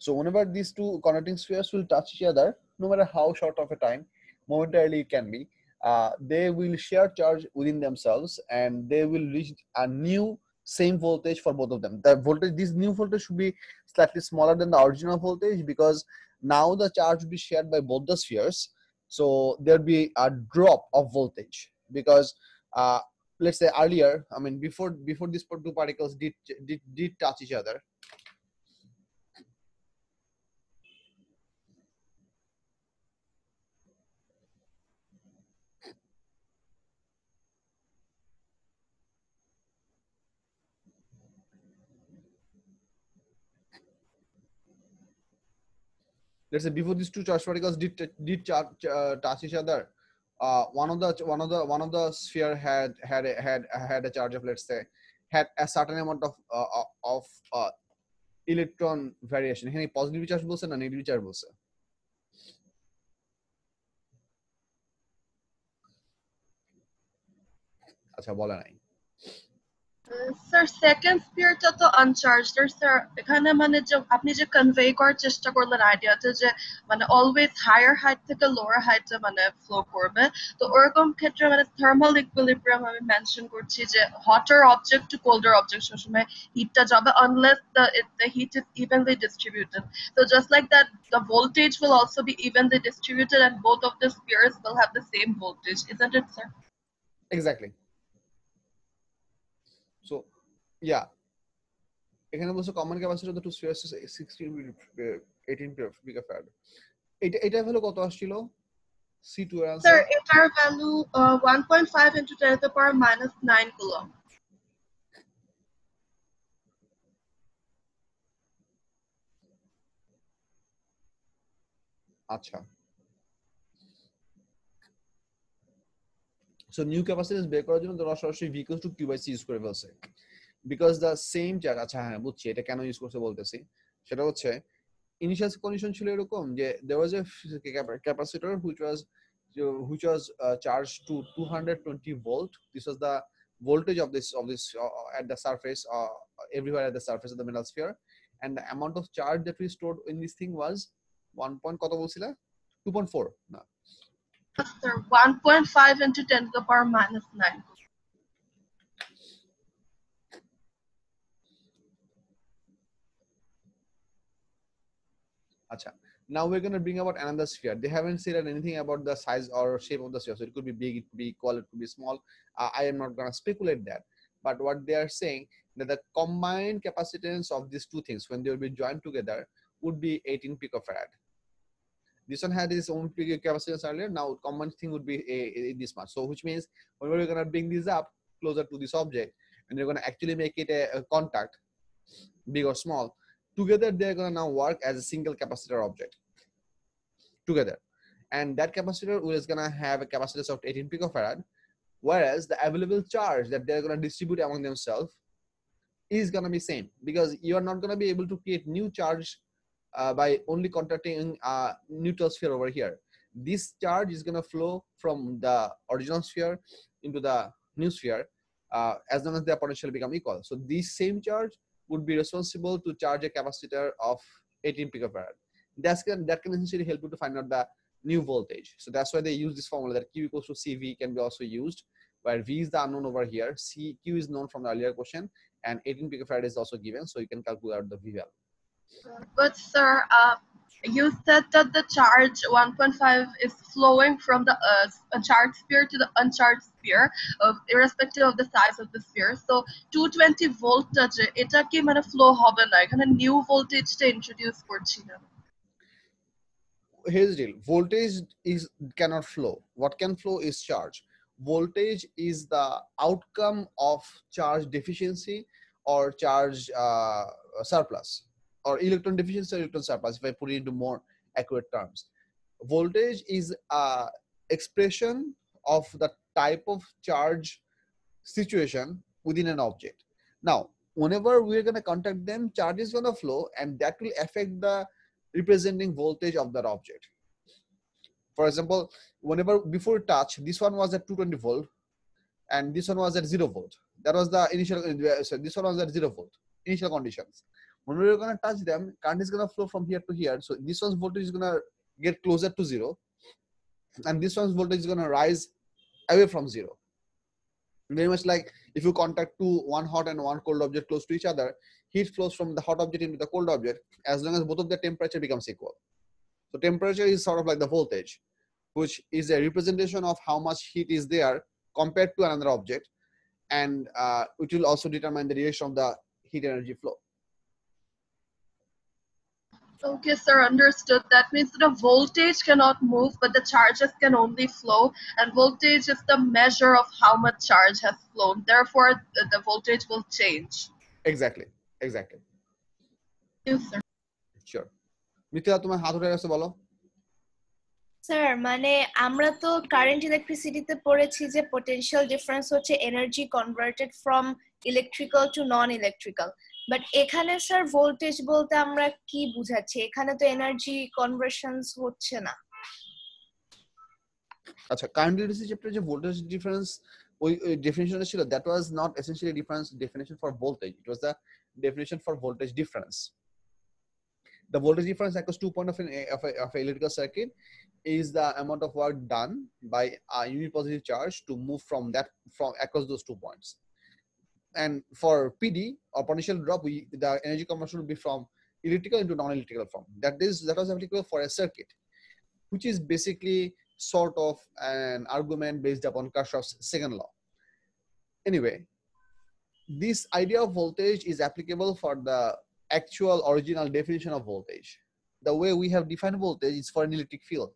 So whenever these two conducting spheres will touch each other, no matter how short of a time, momentarily it can be, they will share charge within themselves and they will reach a new same voltage for both of them. The voltage, this new voltage should be slightly smaller than the original voltage because now the charge will be shared by both the spheres So there'd be a drop of voltage because let's say earlier, I mean, before these two particles did touch each other, let's say before these two charged particles touch each other, one of the sphere had a charge of, let's say, had a certain amount of electron variation. এখানে positive charge বলছে না negative charge বলছে? আচ্ছা, বলে নাই। Sir second স্পিয়ারটা তো uncharged, sir এখানে মানে যে আপনি যে কনভে করার চেষ্টা করলেন আইডিয়াতে যে মানে অলওয়েজ হায়ার হাইট থেকে লোয়ার হাইটে মানে ফ্লো করবে, তো ওরকম ক্ষেত্রে মানে থার্মাল ইকুইলিব্রিয়াম আমি মেনশন করছি যে হটার অবজেক্ট টু কোল্ডার অবজেক্ট সবসময় হিটটা যাবে unless the heat is evenly distributed. So just like that, the voltage will also be evenly distributed and both of the spheres will have the same voltage, isn't it, sir? Exactly. So yeah, এখানে বলছে common capacity of the two spheres is 18 picofarad. এটা value কত আসছিল? C2 এর answer sir এটার value 1.5 into 10 to the power minus 9 coulomb। আচ্ছা, so new capacitance বের করার জন্য তোমরা সরাসরি V = Q/C ইউজ করে ফেলছে, বিকজ দ্য সেম চার্জ। আচ্ছা হ্যাঁ, বুঝছি এটা কেন ইউজ করছে বলতেছি। সেটা হচ্ছে ইনিশিয়াল কন্ডিশন ছিল এরকম যে there was a capacitor which was charged to 220 volt. This was the voltage of this at the surface, everywhere at the surface of the metal sphere, and the amount of charge that we stored in this thing was 1 point কত বলছিলা? 2.4 না Sir, 1.5 into 10 to the power minus 9. Acha. Now we're going to bring about another sphere. They haven't said anything about the size or shape of the sphere. So it could be big, it could be equal, it could be small. I am not going to speculate that. But what they are saying that the combined capacitance of these two things when they will be joined together would be 18 picofarad. This one had its own capacitance earlier. Now combined thing would be this much. So which means when we're going to bring this up closer to this object and you're going to actually make it a contact, big or small, together they're going to now work as a single capacitor object together, and that capacitor is going to have a capacitance of 18 picofarad, whereas the available charge that they're going to distribute among themselves is going to be same, because you are not going to be able to create new charge by only contacting neutral sphere over here. This charge is going to flow from the original sphere into the new sphere as long as their potential become equal. So this same charge would be responsible to charge a capacitor of 18 picofarad. That can essentially help you to find out the new voltage. So that's why they use this formula that Q = CV can be also used, where V is the unknown over here, Q is known from the earlier question, and 18 picofarad is also given, so you can calculate out the V value. But sir, you said that the charge 1.5 is flowing from the charged sphere to the uncharged sphere, irrespective of the size of the sphere. So 220 volt এটা কি মানে flow হবে না, এখানে new voltage টা introduce করছি না। Here's the deal. Voltage cannot flow. What can flow is charge. Voltage is the outcome of charge deficiency or charge surplus, or electron deficiency or electron surplus, if I put it into more accurate terms. Voltage is an expression of the type of charge situation within an object. Now, whenever we're going to contact them, charge is going to flow, and that will affect the representing voltage of that object. For example, whenever before touch, this one was at 220 volt and this one was at 0 volt. That was the initial, so this one was at 0 volt, initial conditions. When we're going to touch them, current is going to flow from here to here. So this one's voltage is going to get closer to 0, and this one's voltage is going to rise away from 0. Very much like if you contact one hot and one cold object close to each other, heat flows from the hot object into the cold object as long as both of their temperature becomes equal. So temperature is sort of like the voltage. which is a representation of how much heat is there compared to another object, and it will also determine the direction of the heat energy flow. Okay, sir, understood. That means that a voltage cannot move, but the charges can only flow, and voltage is the measure of how much charge has flown. Therefore, the voltage will change. Exactly. Thank you, sir. Sure. Mithila, তোমার হাত উঠে গেছে, বলো। Sir মানে আমরা তো current ইলেকট্রিসিটিতে পড়েছি যে পোটেনশিয়াল ডিফারেন্স হচ্ছে energy converted from electrical to non electrical, but এখানে স্যার ভোল্টেজ বলতে আমরা কি বুঝাচ্ছি? এখানে তো এনার্জি কনভার্সনস হচ্ছে না। আচ্ছা, কারেন্ট ইলেকট্রিসিটি চ্যাপ্টারে যে ভোল্টেজ ডিফারেন্স ওই ডেফিনিশনটা ছিল, that was not essentially difference definition for voltage, it was the definition for voltage difference. The voltage difference across 2 points of an electrical circuit is the amount of work done by a unit positive charge to move from across those 2 points. And for PD or potential drop, the energy conversion will be from electrical into non-electrical form. That was applicable for a circuit, which is basically sort of an argument based upon Kirchhoff's second law. Anyway, this idea of voltage is applicable for the actual original definition of voltage. The way we have defined voltage is for an electric field.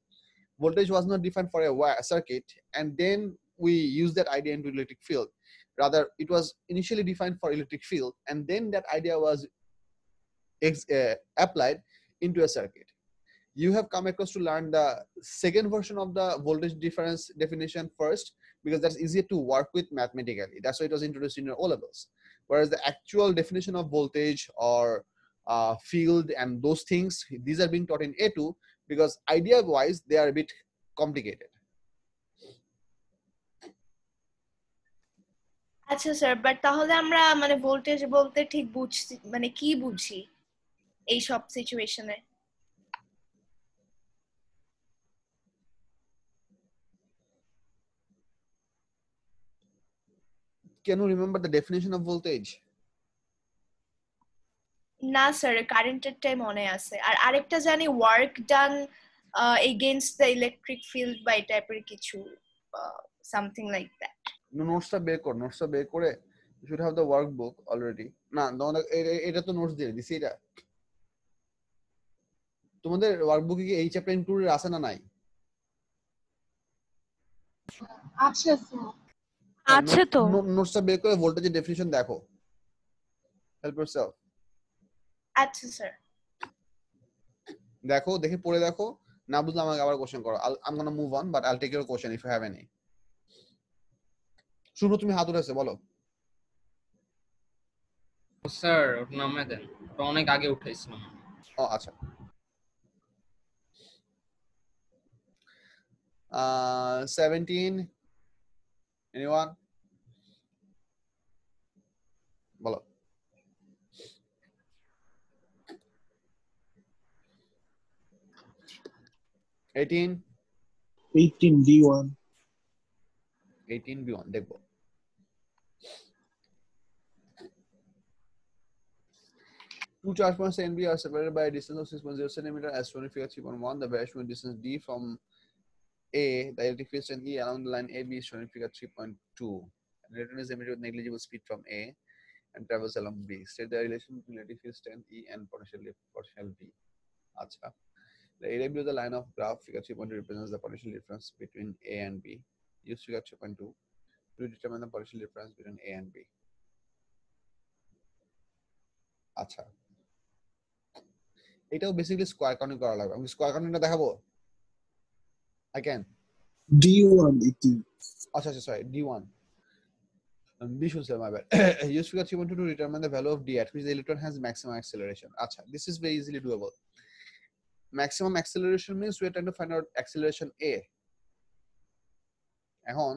Voltage was not defined for a circuit, and then we use that idea into electric field. Rather, it was initially defined for electric field, and then that idea was applied into a circuit. You have come across to learn the second version of the voltage difference definition first, because that's easier to work with mathematically. That's why it was introduced in your O levels. Whereas the actual definition of voltage or field and those things, these are being taught in A2, because idea wise they are a bit complicated. আচ্ছা sir, but তাহলে আমরা মানে voltage বলতে ঠিক বুঝছি মানে কি বুঝি এই সব সিচুয়েশনে? Can you remember the definition of voltage? না স্যার, কারেন্টেরটাই মনে আছে। আর আরেকটা জানি work done against the electric field বা এই টাইপের কিছু, সামথিং লাইক দ্যাট। নোটসটা বের করে you should have the workbook already. না, এটা তো নোটস দিয়ে দিছি। এটা তোমাদের ওয়ার্কবুকে কি এই চ্যাপ্টার ইনক্লুডেড আছে না নাই? আছে স্যার। আছে তো। নোটসটা বের করে ভোল্টেজের ডেফিনিশন দেখো। Help yourself. আচ্ছা স্যার। দেখো, দেখে পড়ে দেখো, না বুঝলে আমাকে আবার কোশ্চেন করো। I'm gonna move on, but I'll take your question if you have any. শুভ, তুমি হাত উঠেছে, বলো। স্যার ওটা নামে দেন, ওটা অনেক আগে উঠাইছিলাম। ও আচ্ছা। 17, anyone? বলো। 18 18B1 18B1 দেখবো। Two charge points A and B are separated by a distance of 6.0 centimeter as shown in figure 3.1. The variation with distance D from A, the electric field strength E along the line AB is shown in figure 3.2. An electron is emitted with negligible speed from A and travels along B. State the relation between electric field strength E and potential B. Acha. The area below the line of graph figure 3.2 represents the potential difference between A and B. Use figure 3.2 to determine the potential difference between A and B. Acha. এটাও basically square counting করা লাগবে। আমি square কাউন্টিংটা দেখাবো। I can. D1 18. আচ্ছা, sorry, D1. B should say my bad. Use figure 3.2 to determine the value of D at which the electron has maximum acceleration. আচ্ছা, this is very easily doable. Maximum acceleration means we are trying to find out acceleration A. এখন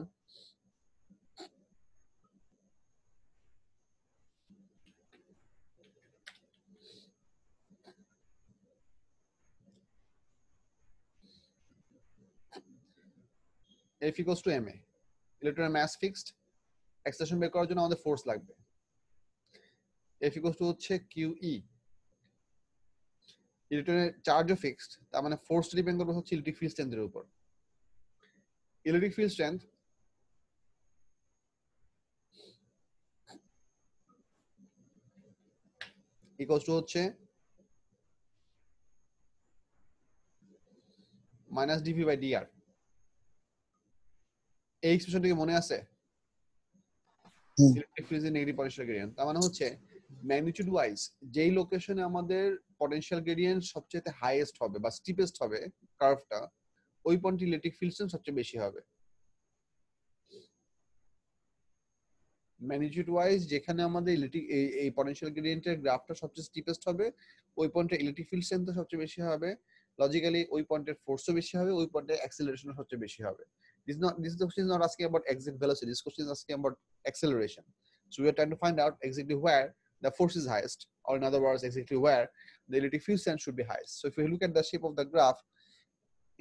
F equals to ma, electron mass fixed, acceleration বের করার জন্য আমাদের force লাগবে। F equals to হচ্ছে QE, ইলেকট্রনের চার্জও ফিক্সড, তার মানে ফোর্স ডিপেন্ড করবে হচ্ছে ইলেকট্রিক ফিল্ড স্ট্রেংথের উপর। electric field strength equals to হচ্ছে minus dv by dr এই এক্সপ্রেশনটা কি মনে আছে ইলেকট্রিক ফিল্ডের নেগেটিভ পটেনশিয়াল গ্রেডিয়েন্ট তার মানে হচ্ছে ম্যাগনিটিউড ওয়াইজ যেই লোকেশনে আমাদের পটেনশিয়াল গ্রেডিয়েন্ট সবচেয়ে হাইয়েস্ট হবে বা স্টিপেস্ট হবে কার্ভটা ওই পয়েন্টে ইলেকট্রিক ফিল্ড স্ট্রেংথ সবচেয়ে বেশি হবে ম্যাগনিটিউড ওয়াইজ যেখানে আমাদের ইলেকট্রিক এই পটেনশিয়াল গ্রেডিয়েন্টের গ্রাফটা সবচেয়ে স্টিপেস্ট হবে ওই পয়েন্টে ইলেকট্রিক ফিল্ড স্ট্রেংথ সবচেয়ে বেশি হবে লজিক্যালি ওই পয়েন্টের ফোর্সও বেশি হবে ওই পয়েন্টে অ্যাক্সিলারেশনও সবচেয়ে বেশি হবে this question is not asking about exact velocity this question is asking about acceleration so we are trying to find out exactly where the force is highest or in other words exactly where the electric field strength should be highest so if you look at the shape of the graph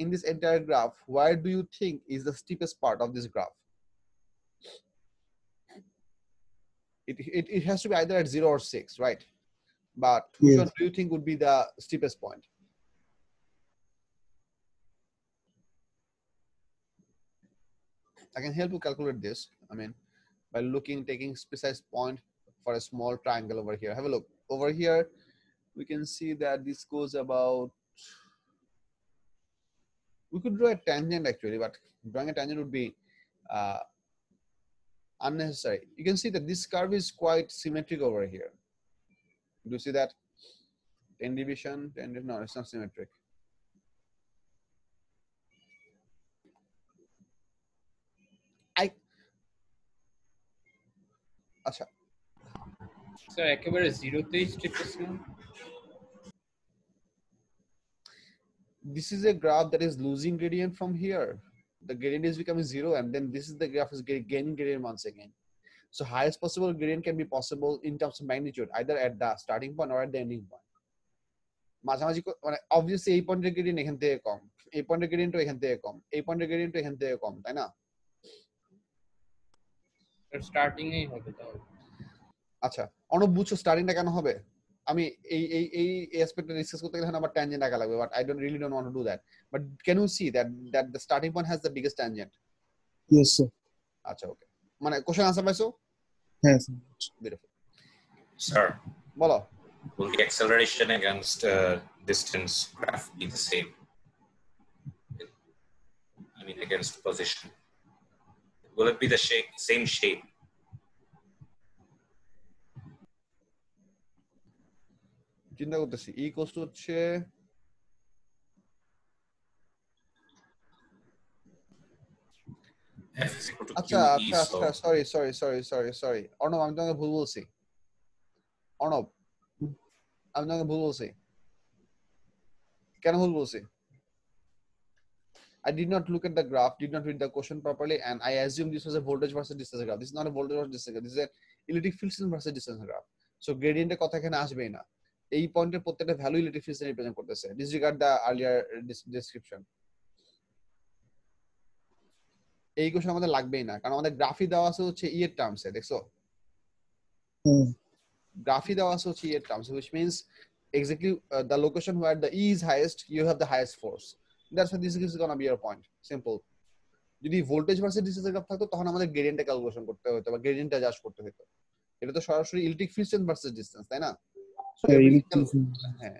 in this entire graph where do you think is the steepest part of this graph it has to be either at 0 or 6 right but which one do you think would be the steepest point I can help you calculate this. I mean, by taking precise point for a small triangle over here. Have a look. Over here, we can see that this goes about, we could draw a tangent actually, but drawing a tangent would be unnecessary. You can see that this curve is quite symmetric over here. Do you see that? 10 division, 10, no, it's not symmetric. আচ্ছা sir একেবারে জিরোতেই স্টিপেস্ট না this is a graph that is losing gradient from here the gradient is becoming 0 and then this is the graph is gaining gradient once again so highest possible gradient can be possible in terms of magnitude either at the starting point or at the ending point মাঝামাঝি মানে obviously এই পয়েন্টের gradient এখান থেকে কম এই পয়েন্টের gradient এখান থেকে কম এই পয়েন্টের gradient এখান থেকে কম তাই না স্টার্টিং এই হবে তাহলে আচ্ছা অনুপ বুঝছো স্টার্টিংটা কেন হবে আমি এই অ্যাসপেক্টে ডিসকাস করতে গেলে আবার ট্যানজেন্ট আঁকা লাগবে but I don't really don't want to do that but can you see that the starting point has the biggest tangent Yes, sir. আচ্ছা ওকে মানে কোশ্চেন আনসার পাইছো Yes, sir. বিউটিফুল Sir, বলো will the acceleration against distance graph be the same? I mean, against position. Will it be the same shape? চিন্তা করতেছি ই equals to হচ্ছে আচ্ছা আচ্ছা sorry Arnab আমি তোমাকে ভুল বলছি অর্ণব আমি তোমাকে ভুল বলছি কেন ভুল বলছি I did not look at the graph, did not read the question properly, and I assumed this was a voltage versus distance graph. This is not a voltage versus distance graph. This is an electric field strength versus distance graph. So gradient এর কথা এখানে আসবেই না। এই পয়েন্টের প্রত্যেকটা value electric field strength represent করতেছে। Disregard the earlier description. এই কোশ্চেন আমাদের লাগবেই না কারণ আমাদের গ্রাফই দেওয়া আছে হচ্ছে ই এর টার্মসে দেখছো? গ্রাফই দেওয়া আছে হচ্ছে ই এর টার্মসে, which means exactly the location where the E is highest, you have the highest force. That's why this is going to be your point. Simple. যদি ভোল্টেজ ভার্সেস ডিসটেন্স গ্রাফ থাকতো তখন আমাদের গ্রেডিয়েন্টটা ক্যালকুলেশন করতে হতো বা গ্রেডিয়েন্টটা অ্যাডজাস্ট করতে হতো। এটা তো সরাসরি electric field strength versus distance, তাই না? হ্যাঁ,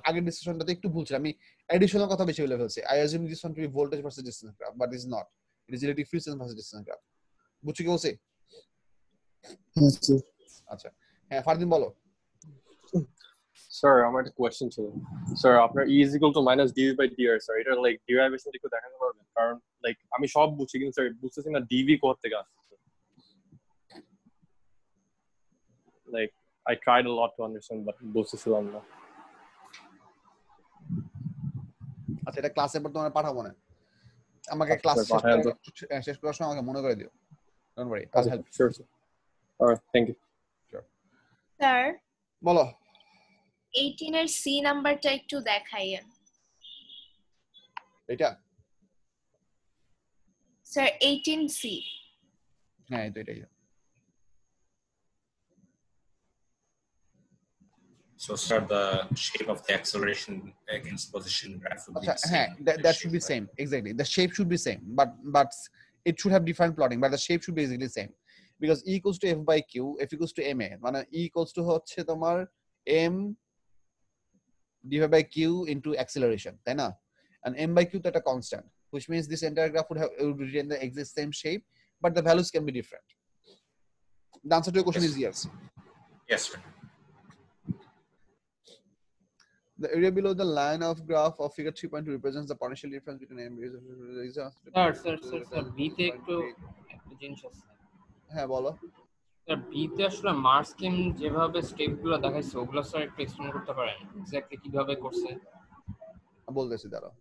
আগের ডিসকাশনটাতে একটু ভুল ছিল, আমি অ্যাডিশনাল কথা বেশি বলে ফেলছি। I assume this one to be voltage versus distance graph, but it is not. It is electric field strength versus distance graph. বুঝছো কি বলছি? আচ্ছা, হ্যাঁ ফারদিন বলো। Sir, আমার একটা কোয়েশ্চেন ছিল। স্যার আপনার E is equal to minus dv by dr, sir এটা লাইক ডেরিভেশন একটু দেখাতে পারবেন? কারণ লাইক আমি সব বুঝছি কিন্তু স্যার বুঝতেছি না dv কোথা থেকে আসছে। Like I tried a lot to understand but বুঝতেছিলাম না। আচ্ছা, এটা ক্লাসের পর তোমার পাঠাবো না, আমাকে ক্লাস শেষ করার সময় আমাকে মনে করে দিও। Don't worry, I will help. Sure, sir. All right, thank you. Sure. Sir বলো। 18 এর সি নাম্বারটা একটু দেখাইয়েন। এটা স্যার 18 সি। হ্যাঁ, এটাই। So sir, the shape of the acceleration against position graph would be the হ্যাঁ, same. that should be same. Exactly. The shape should be same, but it should have different plotting, but the shape should be basically same. Because E equals to F by Q, F equals to MA. মানে E equals to হচ্ছে তোমার M divided by Q into acceleration, তাই না? And M by Q তো একটা constant, which means this entire graph would retain the exact same shape, but the values can be different. The answer to your question is yes. Yes, sir. The area below the line of graph of figure 3.2 represents the potential difference between M. Sir বিতে একটু জিনিস আছে হ্যাঁ বলো। Sir বিতে আসলে Mars scheme যেভাবে স্টেপগুলো দেখাইছে ওগুলো স্যার একটু এক্সপ্লেইন করতে পারেন এক্স্যাক্টলি কিভাবে করছে? বলতেছি দাঁড়াও।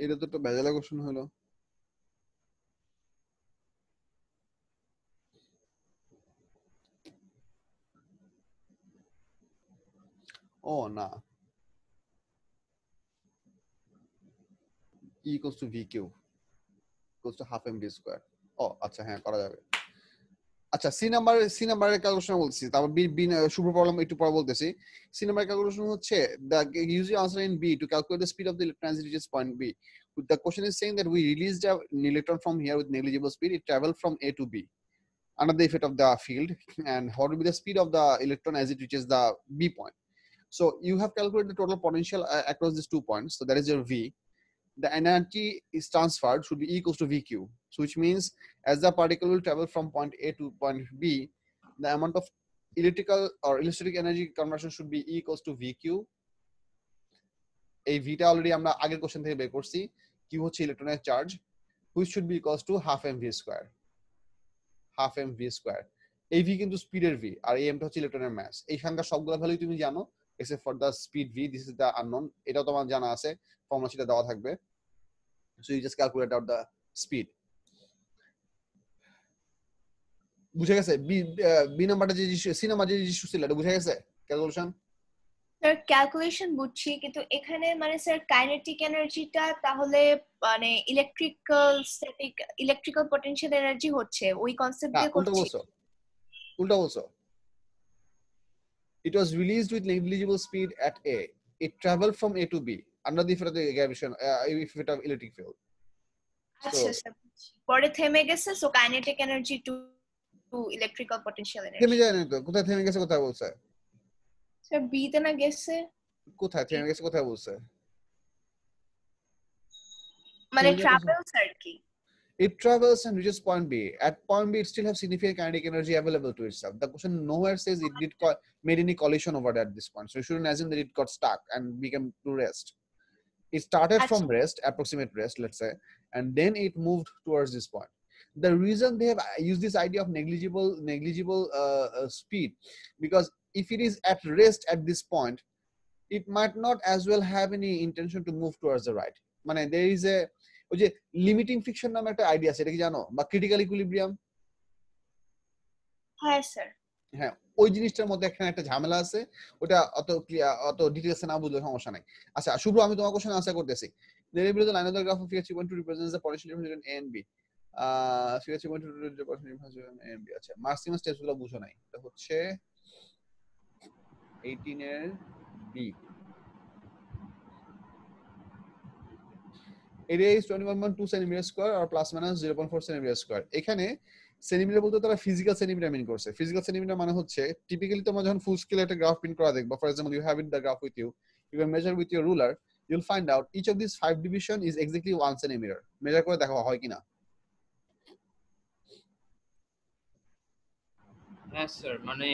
এটা তো একটা ভেজালা কোশ্চেন হলো। ও না, E equals to VQ equals to half mv square. ও আচ্ছা হ্যাঁ করা যাবে। আচ্ছা সি নাম্বারের ক্যালকুলেশন বলছি, তারপর বি সুপার প্রবলেম একটু পরে বলতেছি। সি নাম্বারের ক্যালকুলেশন হচ্ছে use your answer in B to calculate the speed of the electron as it reaches point B. The question is saying that we released an electron from here with negligible speed. It traveled from A to B under the effect of the field, and what will be the speed of the electron as it reaches the B point? So you have calculated the total potential across these 2 points. So that is your V. The energy is transferred should be equals to VQ. So which means as the particle will travel from point A to point B, the amount of electrical or electrostatic energy conversion should be equals to VQ. এই ভিটা already আমরা আগের question থেকে বের করছি। Q হচ্ছে ইলেকট্রনের charge, which should be equals to half mv square. half mv square. এই v কিন্তু স্পিডের v আর এই m টা হচ্ছে ইলেকট্রনের মাস। এইখানকার সবগুলো ভ্যালু তুমি জানো except for the speed v, this is the unknown. এটাও তোমার জানা আছে, ফর্মুলা শিটে দেওয়া থাকবে। So you just calculate out the speed. বুঝে গেছে? বি নাম্বারটা যে সি নাম্বার যে ইস্যু ছিল এটা বুঝে গেছে ক্যালকুলেশন? স্যার ক্যালকুলেশন বুঝছি, কিন্তু এখানে মানে স্যার কাইনেটিক এনার্জিটা তাহলে মানে ইলেকট্রিক্যাল পটেনশিয়াল এনার্জি হচ্ছে ওই কনসেপ্ট দিয়ে করছি। উল্টা বলছো। It was released with negligible speed at A. It traveled from A to B under the effect of the gravitation, effect of electric field. আচ্ছা স্যার, পরে থেমে গেছে, so kinetic energy to electrical potential energy. থেমে যায় না তো, কোথায় থেমে গেছে কোথায় বলছে? স্যার বি তে না গেছে, কোথায় থেমে গেছে কোথায় বলছে? মানে ট্রাভেলস আর কি। It travels and reaches point B. At point B, it still has significant kinetic energy available to itself. The question nowhere says it did made any collision over there at this point. So you shouldn't assume that it got stuck and became to rest. It started from rest, approximate rest, let's say, and then it moved towards this point. The reason they have used this idea of negligible speed, because if it is at rest at this point, it might not as well have any intention to move towards the right. মানে there is a ওই যে limiting friction নামে একটা idea আছে, এটা কি জানো? বা ক্রিটিক্যাল ইকুইলিব্রিয়াম। হ্যাঁ স্যার। হ্যাঁ, ওই জিনিসটার মধ্যে এখানে একটা ঝামেলা আছে, ওটা অত ডিটেইলসে না বুঝলে সমস্যা নাই। আচ্ছা শুভ্র, আমি তোমার কোশ্চেন আনসার করতেছি। The area below the line of the graph of figure 3.2 represents the potential difference between A and B. Figure 3.2 the potential difference between A and B. আচ্ছা মার্কসিমাস স্টেপস গুলো বুঝো নাই, এটা হচ্ছে 18 এর B. Area is 21.2 centimeter square or plus minus 0.4 centimeter square. এখানে centimetre বলতে তারা ফিজিক্যাল সেন্টিমিটার মিন করছে। ফিজিক্যাল সেন্টিমিটার মানে হচ্ছে টিপিক্যালি তোমরা যখন ফুল স্কেলে একটা গ্রাফ প্রিন্ট করা দেখবা, for example you have it the graph with you, you can measure with your ruler, you will find out each of this 5 division is exactly 1 centimetre. Measure করে দেখা হয় কিনা? হ্যাঁ স্যার, মানে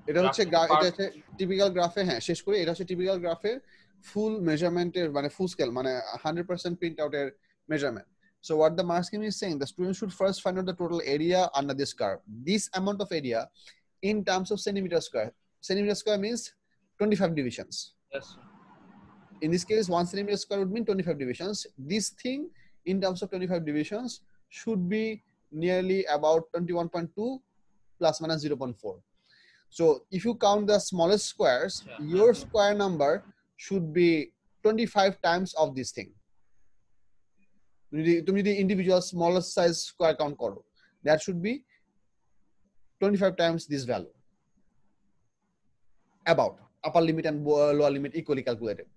এটা হচ্ছে টিপিক্যাল গ্রাফে। হ্যাঁ শেষ করি, এটা হচ্ছে টিপিক্যাল গ্রাফের ফুল মেজারমেন্টের মানে ফুল স্কেল মানে 100% প্রিন্ট আউটের measurement. So what the mark scheme is saying, the student should first find out the total area under this curve. This amount of area in terms of centimeter square. Centimeter square means 25 divisions. Yes. In this case, 1 centimeter square would mean 25 divisions. This thing in terms of 25 divisions should be nearly about 21.2 plus minus 0.4. So if you count the smallest squares, your square number should be 25 times of this thing. তুমি যদি individual smallest size square count করো, that should be 25 times this value. About upper limit and lower limit equally calculated.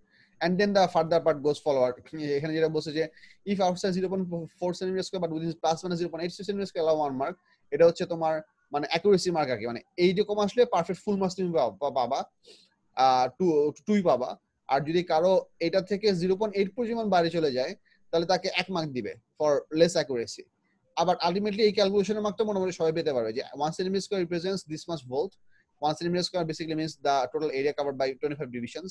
And then the further part goes forward. এখানে যেটা বলছে যে if outside 0.4 cm square but within plus minus 0.8 cm square allow 1 mark, এটা হচ্ছে তোমার মানে accuracy mark আর কি, মানে এই রকম আসলে পারফেক্ট ফুল মার্কস তুমি পাবা, 2 পাবা। আর যদি কারো এটা থেকে 0.8 পরিমাণ বাইরে চলে যায় তাহলে তাকে 1 মার্ক দিবে ফর লেস অ্যাকুরেসি। আবার আলটিমেটলি এই ক্যালকুলেশনের মার্কটা মোটামুটি সবাই পেতে পারবে যে 1 cm square represents this much volt. 1 cm square basically means the total area covered by 25 divisions,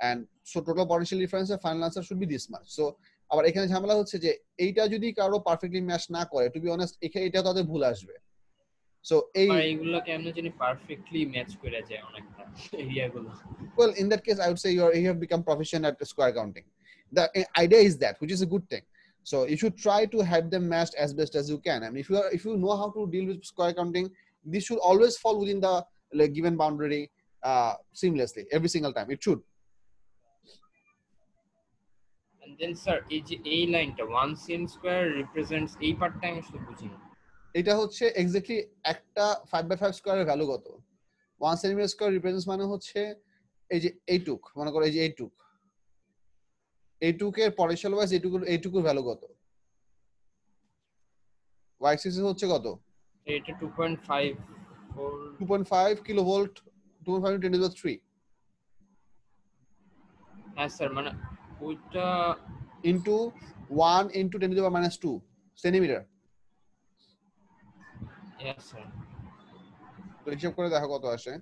and so total potential difference final answer should be this much. So আবার এখানে ঝামেলা হচ্ছে যে এইটা যদি কারো পারফেক্টলি ম্যাচ না করে, টু বি অনেস্ট এটা তাদের ভুল আসবে। সো এইগুলো কেমনে জানি পারফেক্টলি ম্যাচ করে যায় অনেকটা এরিয়াগুলো। Well, in that case I would say you have become proficient at square counting. The idea is that, which is a good thing. So you should try to have them matched as best as you can. And if you know how to deal with square counting, this should always fall within the given boundary seamlessly every single time. It should. And then sir, a line to 1 cm square represents a part time আসলে বুঝি। এটা হচ্ছে exactly একটা 5/5 স্কয়ারের value কত। 1 cm square represents মানে হচ্ছে এই যে এইটুক, মনে করো এই যে এইটুকের পটেনশিয়াল ওয়াইজ এইটুকুর ভ্যালু কত। y axis হচ্ছে কত, এটা 2.5 কিলোভোল্ট, 2.5 × 10⁻³ হ্যাঁ স্যার, মানে ওইটা ইনটু 1 × 10⁻², সেন্টিমিটার। Yes sir. তো হিসাব করে দেখো কত আসে।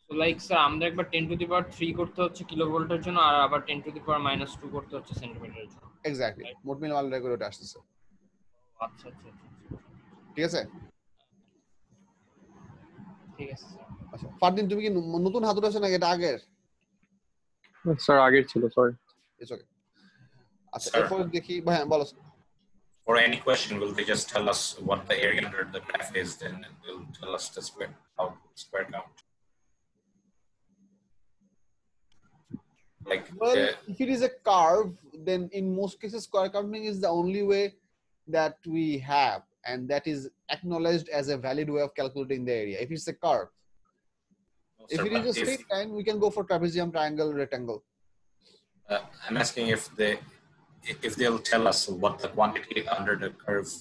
সো লাইক স্যার আমরা একবার 10⁻³ করতে হচ্ছে কিলোভোল্টের জন্য, আর আবার 10⁻² করতে হচ্ছে সেন্টিমিটারের জন্য। এক্স্যাক্টলি, মোট মিল মাল্টিপ্লাই করে ওটা আসছে। আচ্ছা আচ্ছা ঠিক আছে ঠিক আছে। আচ্ছা ফারদিন, তুমি কি নতুন হাতুড় আছে নাকি এটা আগের? স্যার আগের ছিল, সরি। It's okay. আচ্ছা এরপর দেখি, হ্যাঁ বলো। For any question, will they just tell us what the area under the graph is, then will tell us the square, how square count? Like, well, if it is a curve, then in most cases square counting is the only way that we have, and that is acknowledged as a valid way of calculating the area if it's a curve. If it is a straight line, we can go for trapezium, triangle, rectangle. I'm asking if they'll tell us what the quantity under the curve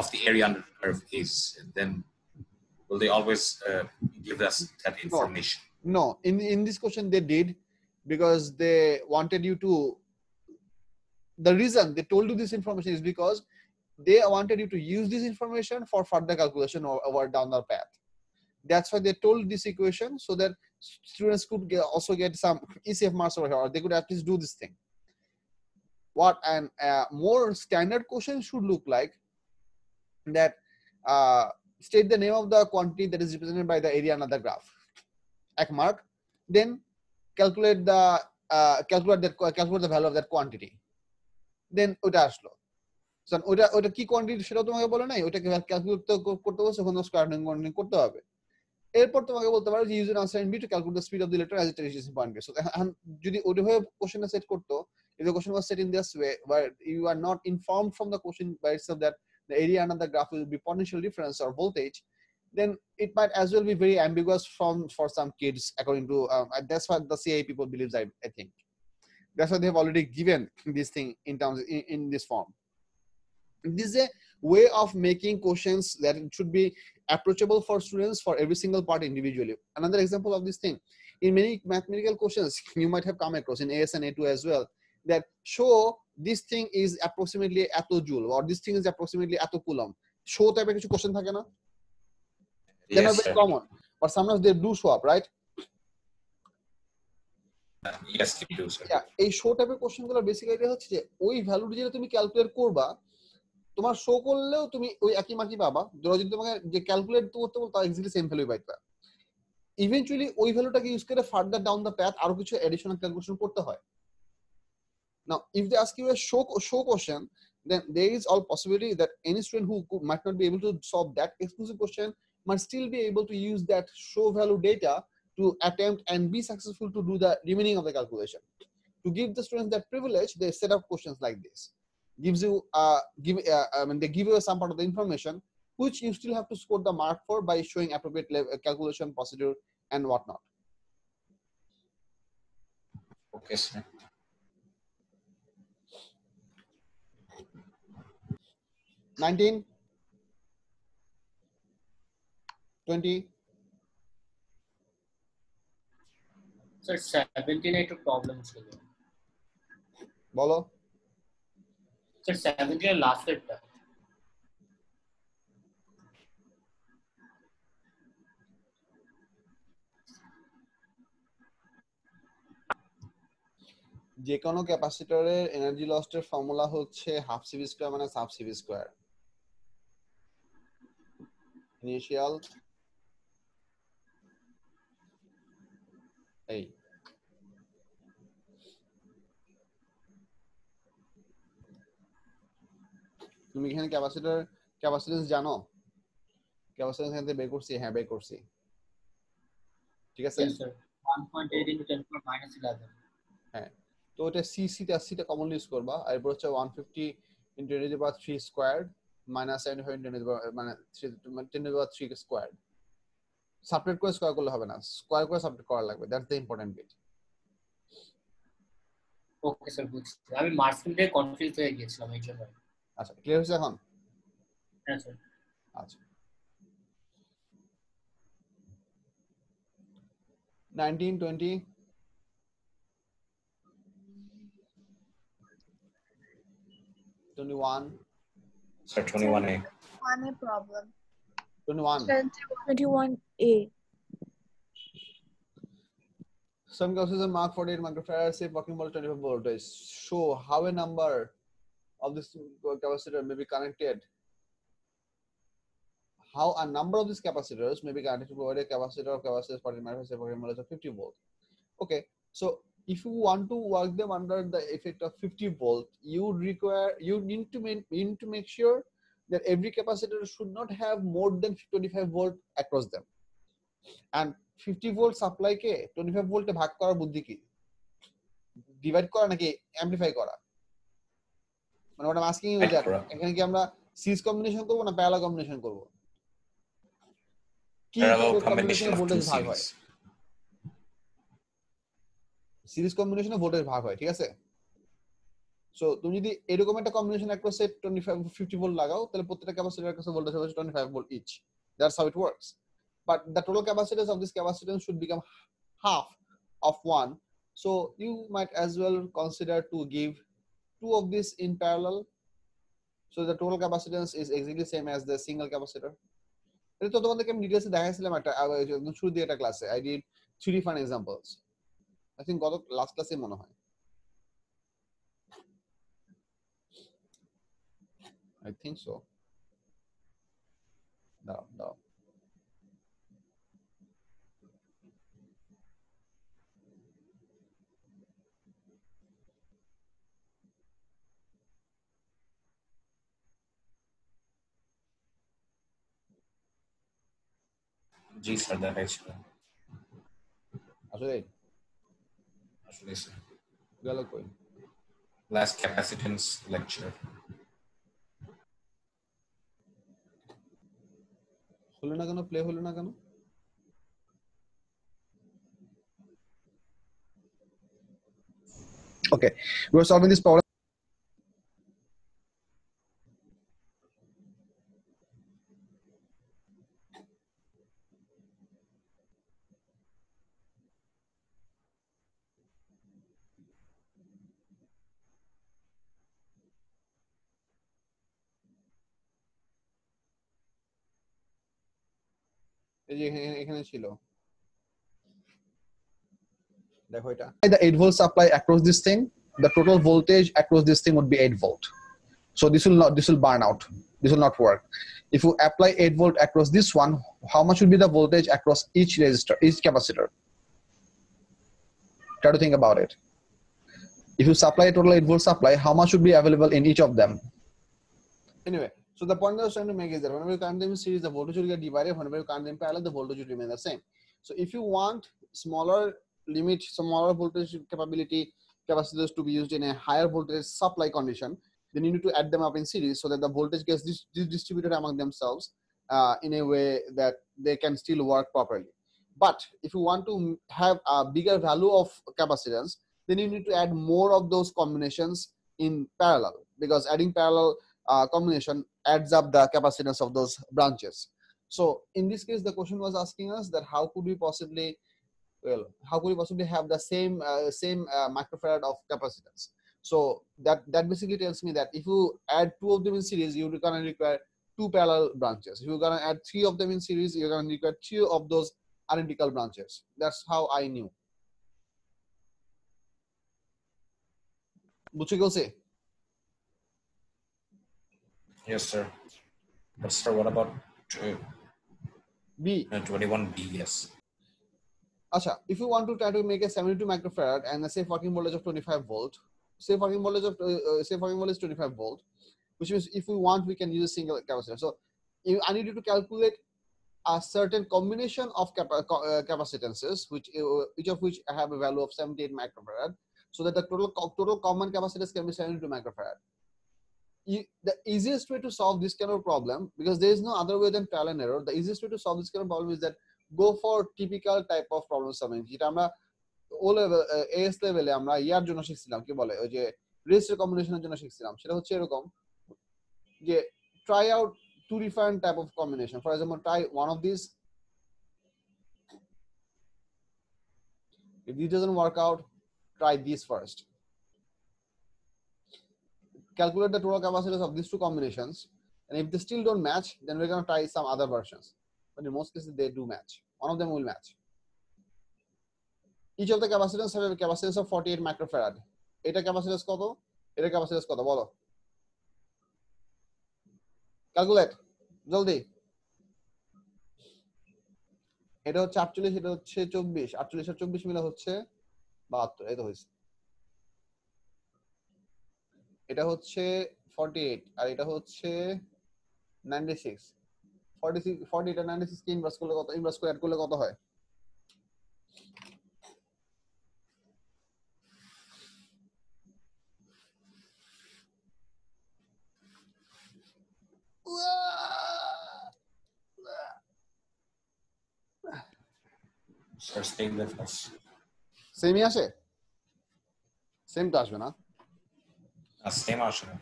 of the area under the curve is, then will they always give us that information? No, in this question they did, because they wanted you to, the reason they told you this information is because they wanted you to use this information for further calculation over down the path. That's why they told this equation, so that students could also get some ECF marks over here, or they could at least do this thing. What an more standard question should look like, that state the name of the quantity that is represented by the area under the graph, এক mark, then calculate the value of that quantity, then ওটা আসলো। So ওটা কি quantity সেটা তোমাকে বলে নাই, ওটাকে ক্যালকুলেট করতে বলছে, ওখানে স্কয়ার কোয়ান্টিটি করতে হবে। এরপর তোমাকে বলতে পারো যে use an answer in B to calculate the speed of the electron as it reaches point B. So যদি ওইভাবে কোশ্চেনটা সেট করতো, if the question was set in this way where you are not informed from the question by itself that the area under the graph will be potential difference or voltage, then it might as well be very ambiguous for some kids, according to that's what the CIE people believes. I think that's why they have already given this thing in terms in this form. This is a way of making questions that it should be approachable for students for every single part individually. Another example of this thing, in many mathematical questions you might have come across in AS and A2 as well, that show this thing is approximately eto joule, or this thing is approximately eto coulomb. Show type of question থাকে না? They're not very common, but sometimes they do show up, right? Yes, they do, sir. Yeah, এই show type of question গুলো basically হচ্ছে যে ওই ভ্যালুটি যেটা তুমি calculate করবা, তোমার শো করলেও তুমি ওই একই মার্কই পাবা। ধরো যদি তোমাকে যে ক্যালকুলেট করতে বলতো তাও এক্স্যাক্টলি সেম ভ্যালু পাইবা। ইভেন্চুয়ালি ওই ভ্যালুটাকে ইউজ করে ফার্দার ডাউন দ্য প্যাথ আরো কিছু এডিশনাল ক্যালকুলেশন করতে হয়। Now if they ask you a show question, then there is all possibility that any student who might not be able to solve that exclusive question might still be able to use that show value data to attempt and be successful to do the remaining of the calculation. To give the students that privilege, they set up questions like this. Gives you they give you some part of the information which you still have to score the mark for by showing appropriate calculation procedure and whatnot. Okay, sir. $19, $20. Sir 17 একটু problem ছিল। বলো sir 17 এর লাস্টেরটা। যে কোনো ক্যাপাসিটরের energy লস্টের formula হচ্ছে half CV square মানে half CV square. Initial এই তুমি এখানে ক্যাপাসিট্যান্স জানো? ক্যাপাসিট্যান্স এখান থেকে বের করছি, হ্যাঁ বের করছি, ঠিক আছে স্যার 1.8 * 10⁻11। হ্যাঁ, তো এটা সিটা কমনলি ইউজ করবা। আর এরপর হচ্ছে 150 × 10⁻³ স্কয়ার্ড মাইনাস 75 × 10⁻³ স্কয়ার্ড। সাবট্রাক্ট করে স্কয়ার করলে হবে না, স্কয়ার করে সাবট্রাক্ট করা লাগবে। That's the important bit. Okay sir, বুঝছি। আমি মার্কসিং থেকে কনফিউজ হয়ে গিয়েছিলাম এই জন্য। আচ্ছা, ক্লিয়ার হয়েছে এখন? হ্যাঁ স্যার। আচ্ছা, 19, 20, Sir, 21A. One a problem. 21A. Some gases are marked 48 microfarads, say working volt 25 voltage. Show how a number of this capacitor may be connected. How a number of these capacitors may be connected to provide a capacitor of capacitors 40 microfarads, say working voltage of 50 volt. Okay, so if you want to work them under the effect of 50 volt, you need to make sure that every capacitor should not have more than 25 volt across them. And 50 volt supply K 25 volt এ ভাগ করার বুদ্ধি কি? Divide করা নাকি amplify করা? মানে what I'm asking you is that এখানে কি আমরা সিরিজ কম্বিনেশন করব না প্যারালাল কম্বিনেশন করব? কি কম্বিনেশনে ভোল্টেজ ভাগ হয়? সিরিজ কম্বিনেশনে ভোল্টেজ ভাগ হয়, ঠিক আছে? সো তুমি যদি এরকম একটা কম্বিনেশন অ্যাক্রস এ 50 ভোল্ট লাগাও, তাহলে প্রত্যেকটা ক্যাপাসিটরের কাছে ভোল্টেজ হবে 25 volt each. That's how it works. But the total capacitance of this capacitance should become half of one. So you might as well consider to give two of this in parallel. So the total capacitance is exactly same as the single capacitor. এটা তো তোমাদেরকে আমি ডিটেইলসে দেখাইছিলাম একটা শুরু দিয়ে একটা ক্লাসে। I did 3 different examples. I think গত লাস্ট ক্লাসে মনে হয়। I think so. No. जी सर, দেখাইছিল আসলে স্যার গেল কই? last capacitance lecture. হলো না কেন? প্লে হলো না কেন? Okay, we're solving this problem. এই যে এখানে ছিল, দেখো এটা the 8 volt supply across this thing, the total voltage across this thing would be 8 volt. So this will burn out. This will not work. If you apply 8 volt across this one, how much will be the voltage across each resistor, each capacitor? Try to think about it. If you supply a total 8 volt supply, how much should be available in each of them? Anyway, so the point I was trying to make is that whenever you connect them in series, the voltage will get divided. Whenever you connect them in parallel, the voltage will remain the same. So if you want smaller voltage capability capacitors to be used in a higher voltage supply condition, then you need to add them up in series so that the voltage gets distributed among themselves in a way that they can still work properly. But if you want to have a bigger value of capacitance, then you need to add more of those combinations in parallel, because adding parallel combination adds up the capacitance of those branches. So in this case, the question was asking us that how could we possibly have the same microfarad of capacitance? So that basically tells me that if you add 2 of them in series, you're gonna require 2 parallel branches. If you're gonna add 3 of them in series, you're gonna require 3 of those identical branches. That's how I knew. Buchigose? Yes, sir. But sir, what about B? 21B, yes. Acha, if you want to try to make a 72 microfarad and a safe working voltage of 25 volt, safe working voltage 25 volt, which means if we want, we can use a single capacitor. So I need you to calculate a certain combination of capacitances, which each of which have a value of 78 microfarad, so that the total common capacitance can be 72 microfarad. The easiest way to solve this kind of problem, because there is no other way than trial and error, the easiest way to solve this kind of problem is that go for typical type of problem solving. যেটা আমরা ও level as লেভেলে আমরা ইয়ার জন্য শিখছিলাম, কি বলে ওই যে register কম্বিনেশনের জন্য শিখছিলাম, সেটা হচ্ছে এরকম যে try out 2 different type of combination. For example, try one of these. If this doesn't work out, try this first. Calculate the total capacitance of these 2 combinations, and if they still don't match, then we're going to try some other versions. But in most cases, they do match. One of them will match. Each of the capacitance have a capacitance of 48 microfarad. Eta capacitance koto? Eta capacitance koto? Bolo. Calculate. Jaldi. এটা হচ্ছে 48, এটা হচ্ছে 24, 48 আর 24 মিলে হচ্ছে 72, এই তো হইছে। এটা হচ্ছে 48 আর এটা হচ্ছে 96। 40 আর 96 কে ইনভার্স করলে কত, ইনভার্স করে অ্যাড করলে কত হয়? Sir, stay with us. সেমই আসে? সেম তো আসবে না? সেম আসবে।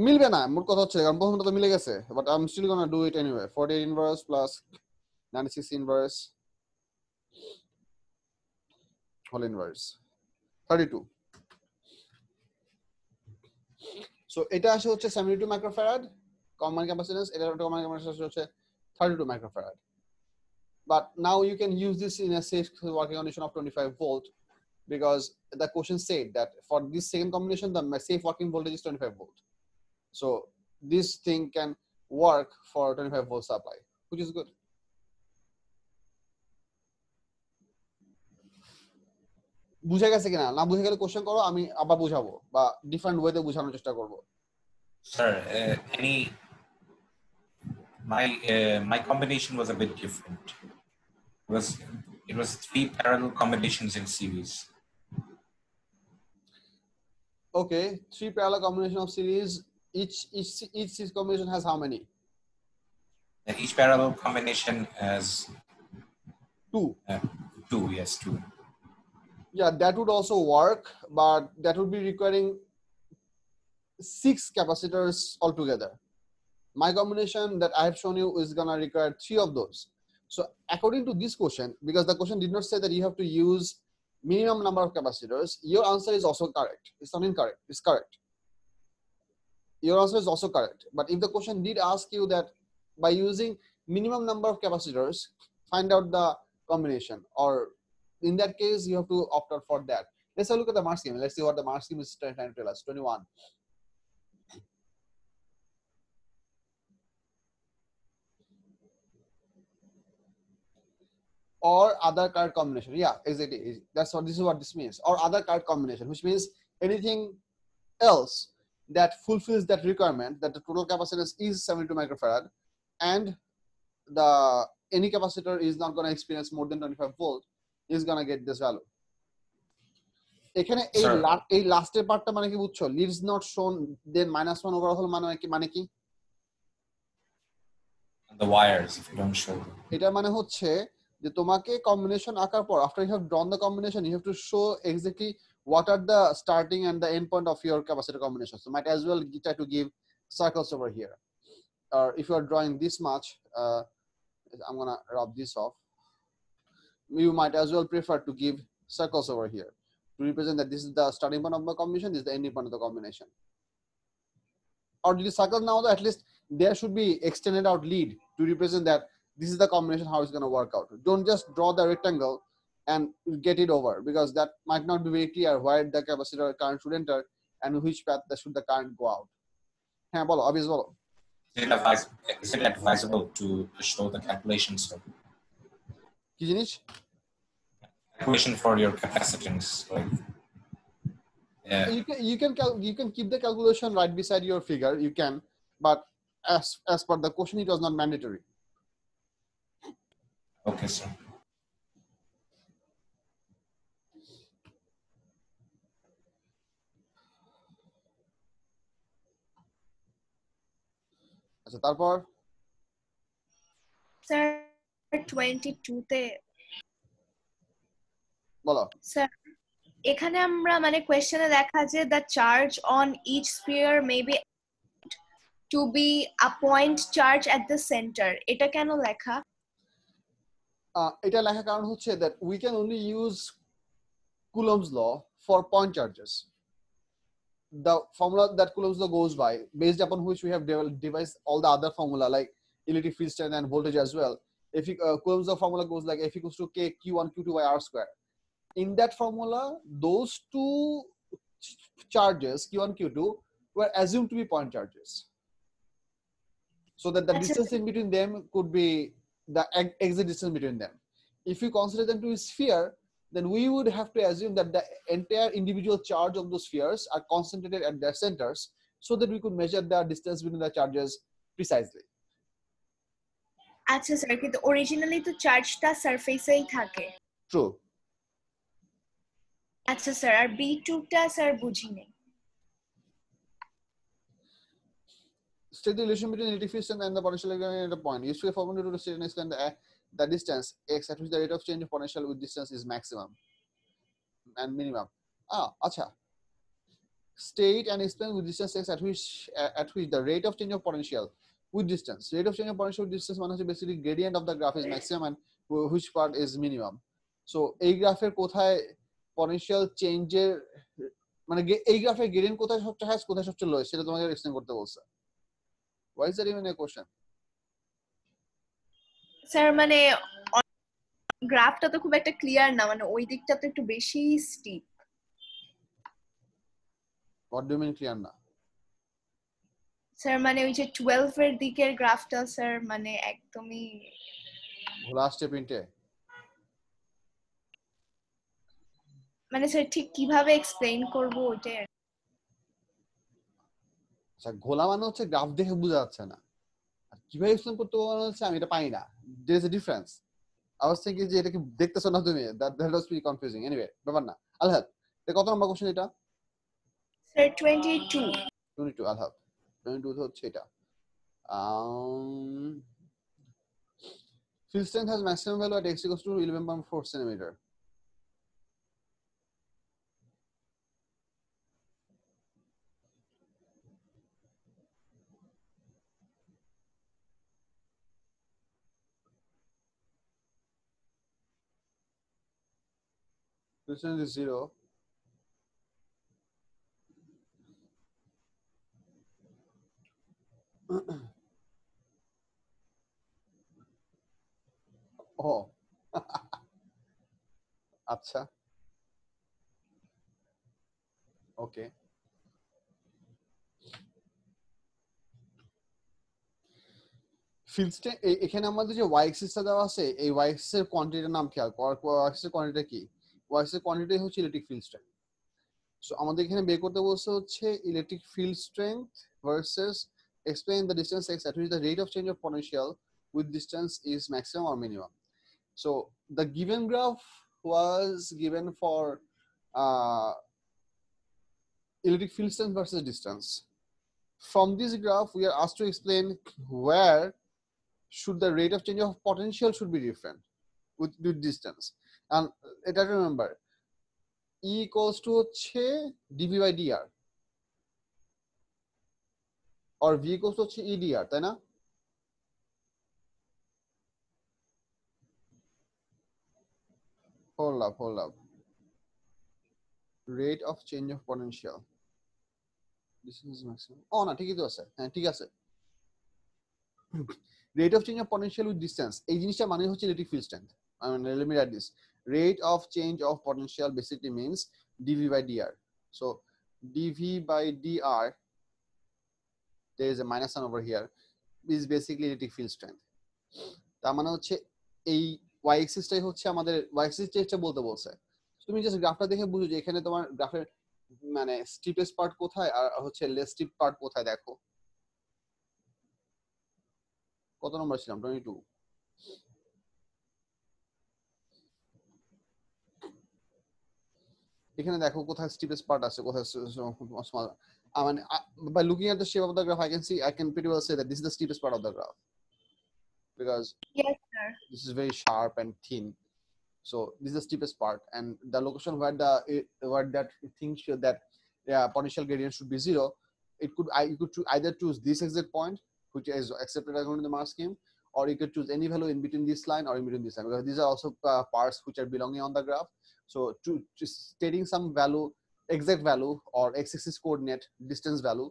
মিলবে না, মোট কথা হচ্ছে কারণ প্রথমটা তো মিলে গেছে, but I am still gonna do it anyway. 48 inverse plus 96 inverse whole inverse 32। So এটা আসে হচ্ছে 72 মাইক্রোফ্যারাড কমন ক্যাপাসিট্যান্স, এটা কমন ক্যাপাসিট্যান্স হচ্ছে 32 microfarad. But now you can use this in a safe working condition of 25 volt, because the question said that for this second combination, the safe working voltage is 25 volt. So this thing can work for 25 volt supply, which is good. বুঝে গেছে কিনা? না বুঝে গেলে question করো, আমি আবার বুঝাবো বা ডিফারেন্ট ওয়েতে বোঝানোর চেষ্টা করব। Sir, my combination was a bit different. It was 3 parallel combinations in series. Okay, 3 parallel combination of series. Each combination has how many? And each parallel combination has 2. 2, yes, 2. Yeah, that would also work, but that would be requiring 6 capacitors altogether. My combination that I have shown you is gonna require 3 of those. So according to this question, because the question did not say that you have to use minimum number of capacitors, your answer is also correct. It's not incorrect, it's correct. Your answer is also correct. But if the question did ask you that by using minimum number of capacitors, find out the combination, or in that case, you have to opt out for that. Let's have a look at the mark scheme. Let's see what the mark scheme is trying to tell us. 21. or other card combination. Yeah, exactly. That's what this is what this means. Or other card combination, which means anything else that fulfills that requirement that the total capacitance is 72 microfarad and the any capacitor is not going to experience more than 25 volt is going to get this value. এখানে এই লাস্টের পার্টটা মানে কি বুঝছো? leads not shown then -1 overall মানে কি the wires if you don't show এটা মানে হচ্ছে যে তোমাকে কম্বিনেশন আঁকার পর after you have drawn the combination you have to show exactly what are the starting and the end point of your capacitor combination. So might as well try to give circles over here, or if you are drawing this much, I'm gonna rub this off, you might as well prefer to give circles over here to represent that this is the starting point of the combination, this is the ending point of the combination. Or did you circle now? At least there should be extended out lead to represent that this is the combination, how it's going to work out. Don't just draw the rectangle and get it over, because that might not be very clear where the capacitor current should enter and which path should the current go out. হ্যাঁ বলো, obvious বলো। Is it advisable to show the calculations? কি জিনিস? Calculation for your capacitance, like you can keep the calculation right beside your figure, you can, but as per the question it was not mandatory. Okay, sir. আচ্ছা তারপর sir 22 তে বলো। Sir এখানে আমরা মানে কোশ্চেনে লেখা যে the charge on each sphere may be to be a point charge at the center, এটা কেন লেখা? এটা লেখা কারণ হচ্ছে that we can only use Coulomb's law for point charges. The formula that Coulomb's law goes by, based upon which we have devised all the other formula like electric field strength and voltage as well. If Coulomb's law formula goes like F equals to K Q1 Q2 by R square. In that formula, those two charges Q1 Q2 were assumed to be point charges, so that the distance in between them could be the exit distance between them. If you consider them to be sphere, then we would have to assume that the entire individual charge of those spheres are concentrated at their centers, so that we could measure the distance between the charges precisely. আচ্ছা sir, কিন্তু originally তো চার্জটা সারফেসেই থাকে। True. আচ্ছা sir, আর B2 টা sir বুঝিনি। State the relation between electric field strength and the potential at a point. Useful formula to state and explain the distance x at which the rate of change of potential with distance is maximum and minimum. Acha. State and explain with distance x at which the rate of change of potential with distance. Rate of change of potential with distance মানে হচ্ছে basically gradient of the graph is maximum and which part is minimum. So এই গ্রাফের কোথায় potential change এর মানে এই গ্রাফের gradient কোথায় সবচেয়ে হাইস্ট কোথায় সবচেয়ে লোয়েস্ট সেটা তোমাকে এক্সপ্লেইন করতে বলছে। Why is that even a question? Sir মানে গ্রাফটা তো খুব একটা ক্লিয়ার না, মানে ওই দিকটা তো একটু বেশি steep. What do you mean clear না? স্যার মানে ওই যে 12 এর দিকের গ্রাফটা স্যার মানে একদমই ঘোলা স্টেপ ইনটে। মানে স্যার ঠিক কিভাবে এক্সপ্লেইন করব ওইটা? আচ্ছা ঘোলা মানে হচ্ছে গ্রাফ দেখে বোঝা যাচ্ছে না, আর কিভাবে এক্সপ্লেইন করতে মনে হচ্ছে আমি এটা পাই না। There is a difference. I was thinking যে এটা কি দেখতেছো না তুমি, that was pretty confusing. Anyway, ব্যাপার না। I'll help. এটা কত নম্বর কোশ্চেন এটা? Sir 22 I'll help. 22 হচ্ছে এটা। Field strength has maximum value at x equals to 11.4 centimeter. Field strength is 0. Oh. আচ্ছা। Okay. ফিল্ড স্ট্রেংথ এখানে আমাদের যে ওয়াই এক্সিসটা দেওয়া আছে, এই ওয়াই এক্সিসের কোয়ান্টিটির নাম খেয়াল ওয়াই এক্সিসের কোয়ান্টিটি কি? ওয়াই এক্সিসের কোয়ান্টিটি হচ্ছে ইলেকট্রিক ফিল্ড স্ট্রেংথ। সো আমাদের এখানে বের করতে বলছে হচ্ছে electric field strength versus explain the distance x at which the rate of change of potential with distance is maximum or minimum. So the given graph was given for electric field strength versus distance. From this graph, we are asked to explain where should the rate of change of potential should be different with distance. And let us remember, E equals to dV by dr or V equals to EDR, তাই না? Hold up. Rate of change of potential. Distance is maximum. Oh, না ঠিকই তো আছে। হ্যাঁ ঠিক আছে। Rate of change of potential with distance. এই জিনিসটা মানে হচ্ছে electric field strength. I mean, let me write this. Rate of change of potential basically means dV by dr. So dV by dr, there is a minus sign over here, is basically electric field strength. তার মানে হচ্ছে এই y axisটাই হচ্ছে আমাদের y axis টা বলতে বলছে। তুমি জাস্ট গ্রাফটা দেখে বুঝো যে এখানে তোমার গ্রাফের মানে স্টিপেস্ট পার্ট কোথায় আর হচ্ছে লেস স্টিপ পার্ট কোথায়। দেখো কত নম্বর ছিলাম? 22। এখানে দেখো কোথায় স্টিপেস্ট পার্ট আছে, কোথায় small. I mean, by looking at the shape of the graph, I can pretty well say that this is the steepest part of the graph because yes sir, this is very sharp and thin. So this is the steepest part, and the location where that thing should that potential gradient should be 0. You could either choose this exact point, which is accepted according to the Mark scheme, or you could choose any value in between this line or in between this line, because these are also parts which are belonging on the graph. So to stating some value, exact value or x-axis coordinate distance value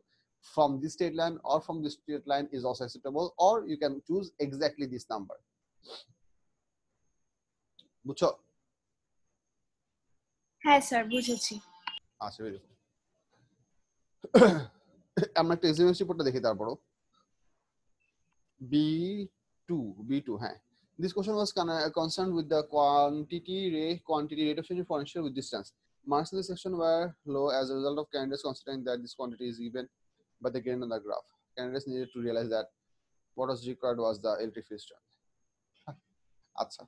from this straight line or from this straight line is also acceptable, or you can choose exactly this number. বুঝছো? হ্যাঁ sir বুঝেছি। আচ্ছা বেশ। আমরা একটা SMS রিপোর্টটা দেখি তারপরও। B2 হ্যাঁ। This question was concerned with the quantity rate of change of potential with distance. Marks in this section were low as a result of candidates considering that this quantity is given by the gain on the graph. Candidates needed to realize that what was required was the electric field strength. Acha.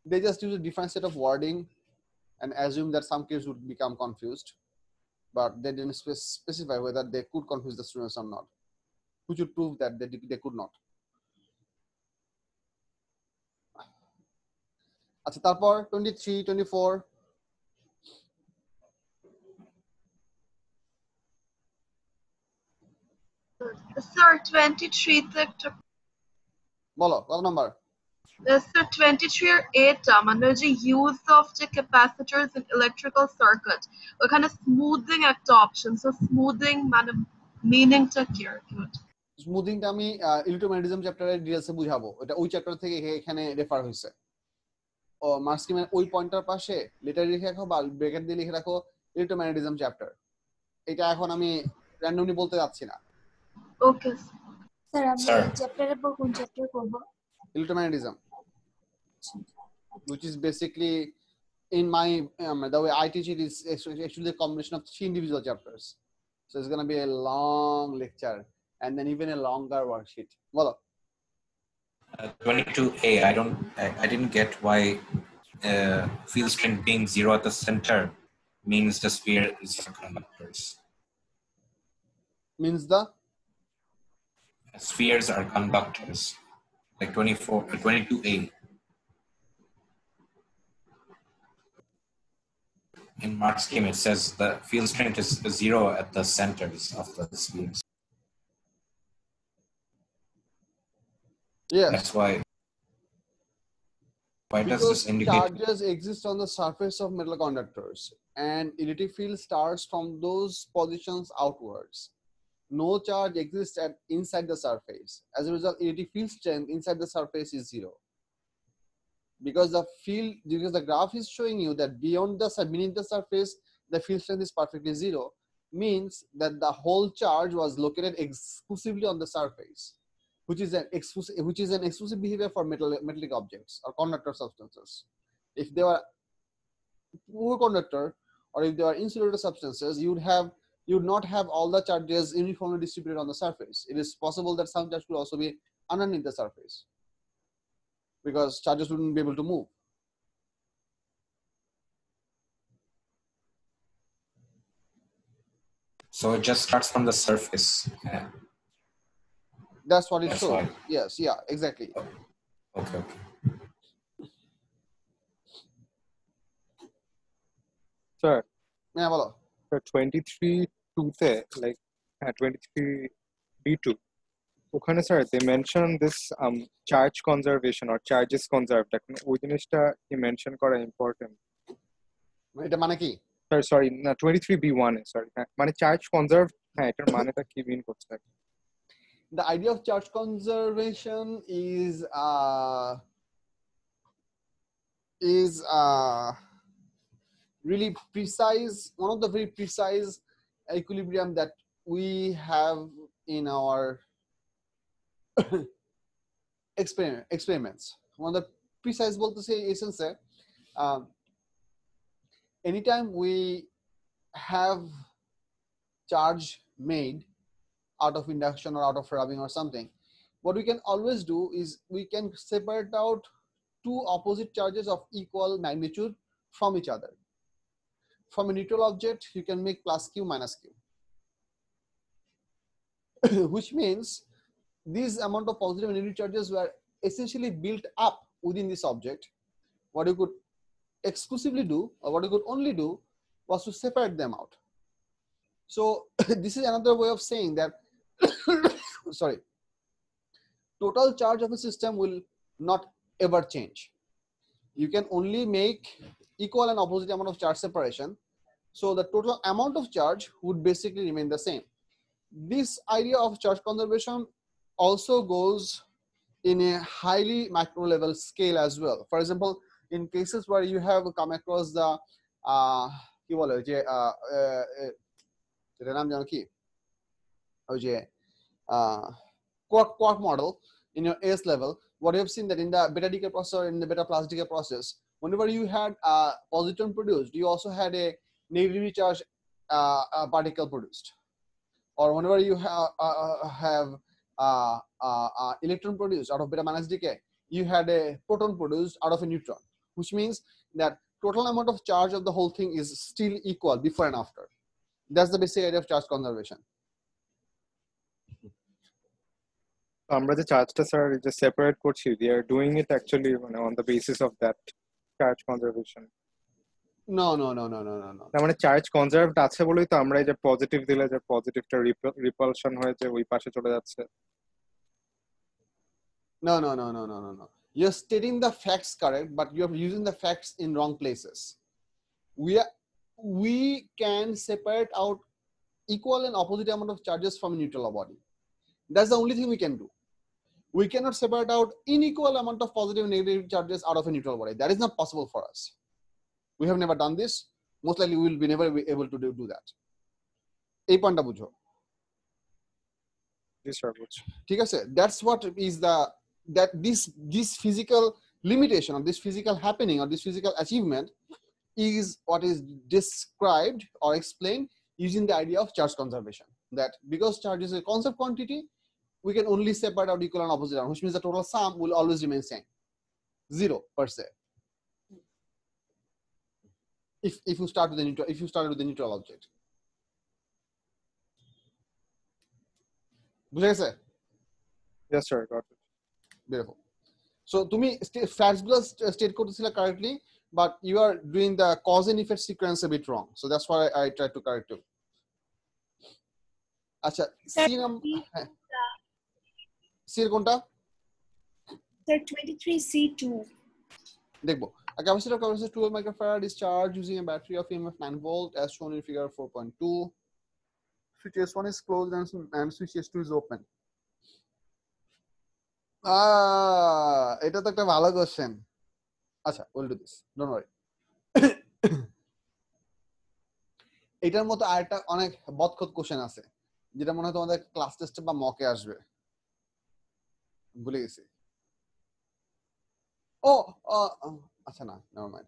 They just use a different set of wording and assume that some kids would become confused, but they didn't specify whether they could confuse the students or not, which would prove that they could not. আচ্ছা তারপর 23, 24 Sir, 23 তে বলো কত number? Sir, 23 এর এটা মানে যে use of যে ক্যাপাসিটরস ইন ইলেকট্রিক্যাল সার্কিট, ওখানে স্মুথিং একটা অপশন। সো স্মুথিং মানে মিনিংটা কি আর কি? স্মুথিংটা আমি ইলেক্ট্রোম্যাগনেটিজম চ্যাপ্টারে ডিটেইলসে বুঝাবো। এটা ওই চ্যাপ্টার থেকে এখানে রেফার হয়েছে। ও মার্কস স্কিমের ওই পয়েন্টার পাশে লেটার লিখে রাখো বা ব্র্যাকেট দিয়ে লিখে রাখো ইলেক্ট্রোম্যাগনেটিজম চ্যাপ্টার। এটা এখন আমি র্যান্ডমলি বলতে যাচ্ছি না। ওকে স্যার আমরা চ্যাপ্টারের পর কোন চ্যাপ্টার করব? Electromagnetism, which is basically in my the way I teach it is actually a combination of 3 individual chapters. So it's going to be a long lecture and then even a longer worksheet. Bolo. 22A, I didn't get why field strength being 0 at the center means the sphere is for conductors. Means the spheres are conductors, like 22A. In Mark's scheme, it says the field strength is 0 at the centers of the spheres. Yes. That's why does this indicate? Charges exist on the surface of metal conductors, and electric field starts from those positions outwards. No charge exists inside the surface. As a result, electric field strength inside the surface is 0. Because the graph is showing you that beneath the surface, the field strength is perfectly 0, means that the whole charge was located exclusively on the surface. which is an exclusive behavior for metallic objects or conductor substances. If they were poor conductor or if they are insulator substances, you would not have all the charges uniformly distributed on the surface. It is possible that some charge could also be underneath the surface because charges wouldn't be able to move. So it just starts from the surface. Yeah. That's what it That's shows. why. Yes, yeah, exactly. Okay. Sir, Yeah, bolo. sir 23(2) তে like 23(b)(2) ওখানে sir they mention this charge conservation or charges conserved. এখন ওই জিনিসটা কি mention করা important? এটা মানে কি? স্যার সরি না 23(b)(1) সরি মানে চার্জ কনজার্ভ, হ্যাঁ এটার মানেটা কি মিন করছে? The idea of charge conservation is really precise, one of the very precise equilibrium that we have in our experiments. One of the precise bolte say essence anytime we have charge made out of induction or out of rubbing or something, what we can always do is we can separate out two opposite charges of equal magnitude from each other. From a neutral object, you can make plus q minus q, which means this amount of positive and negative charges were essentially built up within this object. What you could exclusively do, or what you could only do, was to separate them out. So this is another way of saying that sorry, total charge of a system will not ever change. You can only make equal and opposite amount of charge separation, so the total amount of charge would basically remain the same. This idea of charge conservation also goes in a highly macro level scale as well. For example, in cases where you have come across the কি বলে যে এটার নাম জানো কি, ওই যে quark model in your AS level, what you have seen that in the beta decay process or in the beta plus decay process, whenever you had a positron produced, you also had a negatively charged particle produced. Or whenever you have electron produced out of beta minus decay, you had a proton produced out of a neutron, which means that total amount of charge of the whole thing is still equal before and after. That's the basic idea of charge conservation. আমরা যে চার্জটা sir যে separate করছি, we are doing it actually on the basis of that charge conservation. No. না মানে charge কনজার্ভড আছে বলেই তো আমরা এই যে পজিটিভ দিলে যে পজিটিভটা রিপালশন হয়ে যে ওই পাশে চলে যাচ্ছে। No. You're stating the facts correct, but you're using the facts in wrong places. We can separate out equal and opposite amount of charges from a neutral body. That's the only thing we can do. We cannot separate out unequal amount of positive and negative charges out of a neutral body. That is not possible for us. We have never done this. Most likely we will be never be able to do that. এই পয়েন্টটা বুঝো। ঠিক আছে, that's what is that this physical limitation or this physical happening or this physical achievement is what is described or explained using the idea of charge conservation. That because charge is a constant quantity, we can only separate out equal and opposite, which means the total sum will always remain same, 0 per se. If you start with the neutral object. বুঝা গেছে? Yes sir, got it. Beautiful. So তুমি facts গুলো state করতেছিলে correctly, but you are doing the cause and effect sequence a bit wrong. So that's why I tried to correct you. আচ্ছা, C কোনটা? Sir, 23C2. দেখবো. A capacitor covers a 12 microfarad is charged using a battery of EMF 9 volt as shown in figure 4.2. Switch S1 is closed and switch S2 is open. এটা তো একটা ভালো question. আচ্ছা, we'll do this. Don't worry. এটার মতো আরেকটা অনেক বদখত question আছে যেটা মনে হয় তোমাদের ক্লাস টেস্টে বা মকে আসবে। ভুলে গেছি। Oh, আচ্ছা না, never mind.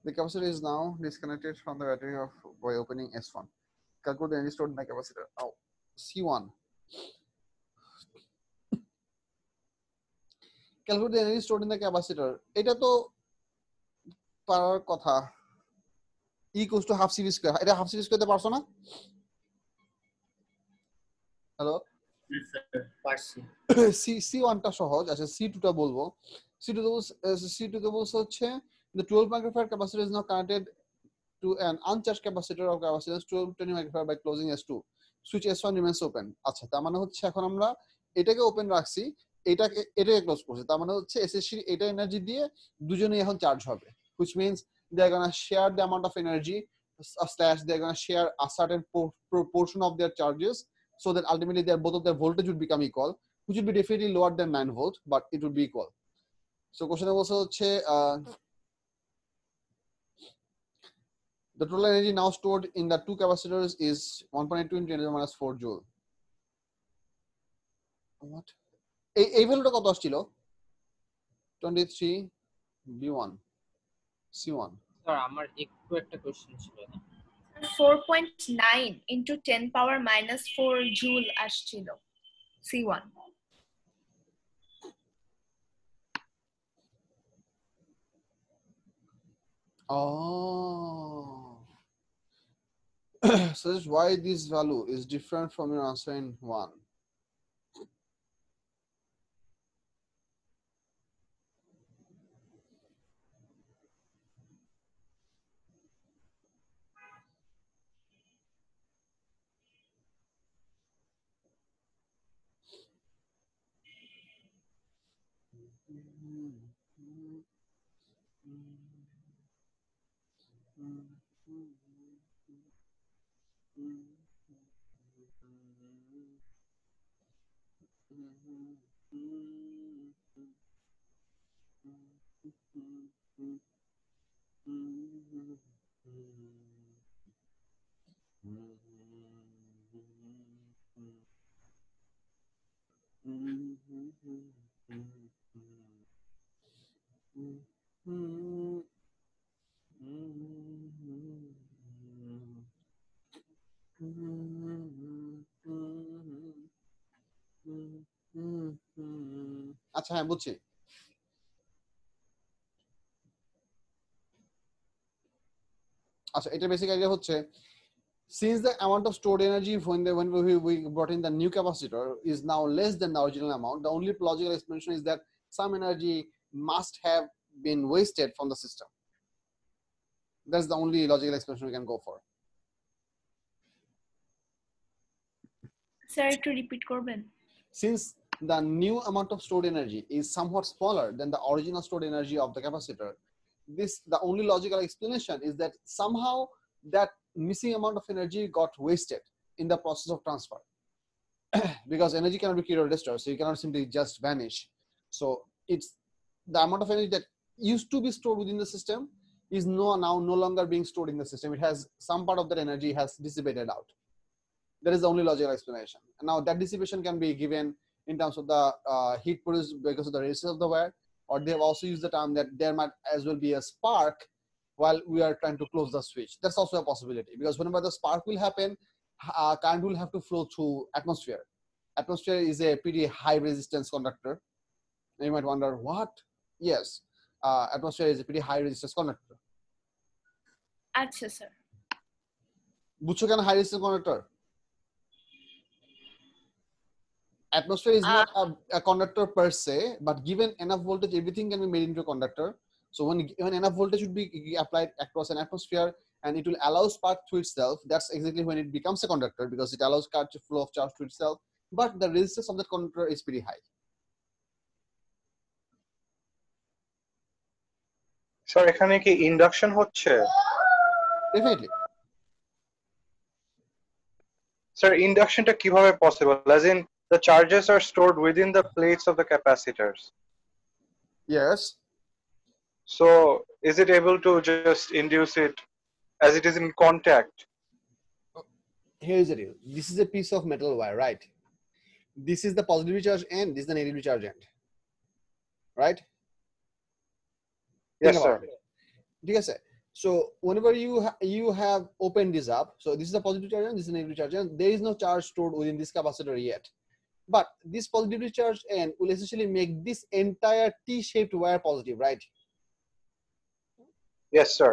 The capacitor is now disconnected from the battery by opening S1. Calculate the energy stored in the capacitor. Oh, C1. Calculate the energy stored in the capacitor. এটা তো পারার কথা। E equals to half CV square. এটা half CV square তে পারছো না? Hello? পারছি। C1 টা সহজ। আচ্ছা C2 টা বলবো। C2 তে বলছে হচ্ছে the 12 microfarad capacitor is now connected to an uncharged capacitor of capacitance 1220 microfarad by closing S2. Switch S1 remains open. আচ্ছা, তার মানে হচ্ছে এখন আমরা এটাকে ওপেন রাখছি, এটাকে ক্লোজ করছি। তার মানে হচ্ছে SSC এটা এনার্জি দিয়ে দুজনেই এখন চার্জ হবে, which means they are going to share the amount of energy slash they are going to share a certain proportion of their charges, so that ultimately both of their voltage would become equal, which would be definitely lower than 9 volt, but it would be equal. So question also হচ্ছে the total energy now stored in the two capacitors is 1.82 into 10 to the minus 4 joule. What? এই ভ্যালুটা কত আসছিল? 23 B1 C1. Sir আমার একটু একটা question ছিল না। 4.9 into 10 power minus 4 joule আসছিল C1. Oh. So that's why this value is different from your answer in 1. আচ্ছা হ্যাঁ বুঝছি। আচ্ছা এটা বেসিক আইডিয়া হচ্ছে since the amount of stored energy when we brought in the new capacitor is now less than the original amount, the only logical explanation is that some energy must have been wasted from the system. That's the only logical explanation we can go for. Sir, to repeat করবেন। Since the new amount of stored energy is somewhat smaller than the original stored energy of the capacitor, the only logical explanation is that somehow that missing amount of energy got wasted in the process of transfer. Because energy cannot be created or destroyed, so you cannot simply just vanish. So it's the amount of energy that used to be stored within the system is now no longer being stored in the system. It has some part of that energy has dissipated out. That is the only logical explanation. And now that dissipation can be given in terms of the heat produced because of the resistance of the wire, or they have also used the term that there might as well be a spark while we are trying to close the switch. That's also a possibility, because whenever the spark will happen, current will have to flow through atmosphere. Atmosphere is a pretty high resistance conductor. And you might wonder what? Yes, atmosphere is a pretty high resistance conductor. আচ্ছা sir. বুঝছো কেন high resistance conductor? Atmosphere is not a conductor per se, but given enough voltage, everything can be made into a conductor. So when enough voltage would be applied across an atmosphere and it will allow spark to itself, that's exactly when it becomes a conductor, because it allows current flow of charge to itself, but the resistance of that conductor is pretty high. Sir এখানে কি induction হচ্ছে? Definitely. Sir ইন্ডাকশনটা কিভাবে possible? As in the charges are stored within the plates of the capacitors. Yes. So is it able to just induce it as it is in contact? Here is the deal. This is a piece of metal wire, right? this is the positively charged end, this is the negatively charged end, right? Yes, sir. Yes, sir. So whenever you have opened this up, so this is the positive charge and this is the negative charge, and there is no charge stored within this capacitor yet. But this positively charged end will essentially make this entire T-shaped wire positive, right? Yes, sir.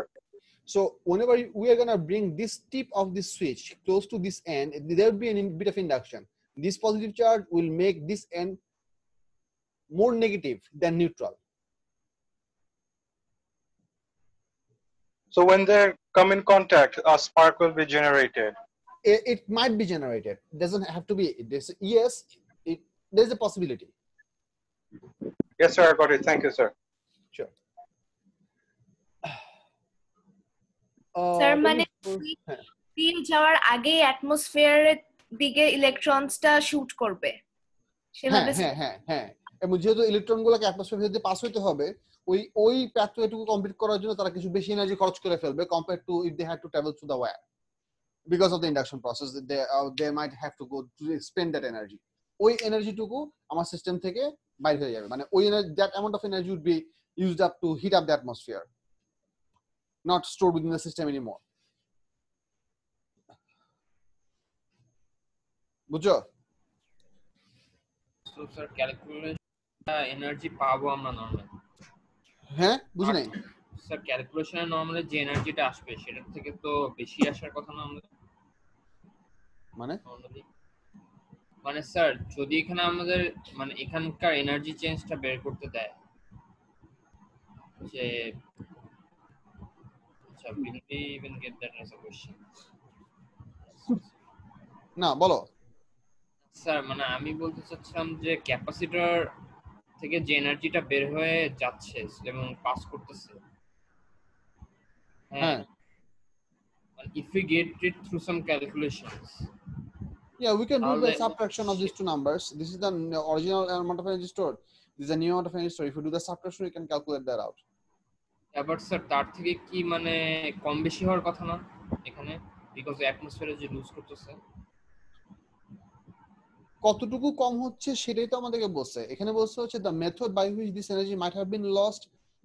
So whenever we are gonna bring this tip of this switch close to this end, there will be a bit of induction. This positive charge will make this end more negative than neutral. So when they come in contact, a spark will be generated. It might be generated. It doesn't have to be. Yes, there's a possibility. Yes, sir. I got it. Thank you, sir. Sure. Sir মানে feel যাওয়ার আগে অ্যাটমসফিয়ারের দিকে ইলেকট্রনসটা shoot করবে সেভাবে। হ্যাঁ এবং যেহেতু ইলেকট্রনগুলোকে atmosphere ভিতরে পাস হইতে হবে, ওই প্যাথওয়েটুকু কমপ্লিট করার জন্য তারা কিছু বেশি এনার্জি খরচ করে ফেলবে compare to if they had to travel through the wire because of the induction process. They might have to go to spend that energy. ওই এনার্জিটুকু আমার সিস্টেম থেকে বাইরে হয়ে যাবে, মানে ওই that amount of energy would be used up to heat up the atmosphere, not stored within the system anymore. বুঝছো? সো স্যার ক্যালকুলেশন এনার্জি পাবো আমরা নরমালি। হ্যাঁ বুঝি নাই স্যার ক্যালকুলেশনে নরমালি যে এনার্জিটা আসবে সেটার থেকে তো বেশি আসার কথা না আমাদের, মানে স্যার যদি এখানে আমাদের মানে এখানকার এনার্জি চেঞ্জটা বের করতে দেয় যে আচ্ছা will we even get that as a question? না বলো স্যার মানে আমি বলতে চাচ্ছিলাম যে ক্যাপাসিটর থেকে যে এনার্জিটা বের হয়ে যাচ্ছে এবং পাস করতেছে, হ্যাঁ if we get it through some calculations, yeah we can do the subtraction of these two numbers. This is the original amount of energy stored, this is the new amount of energy stored. If you do the subtraction you can calculate that out. এবার sir তার থেকে কি মানে কম বেশি হওয়ার কথা না এখানে বিকজ অ্যাটমসফিয়ারে যে লুজ করতেছে? কতটুকু কম হচ্ছে সেটাই তো আমাদেরকে বলছে এখানে। বলছে হচ্ছে the method by which this energy might have been lost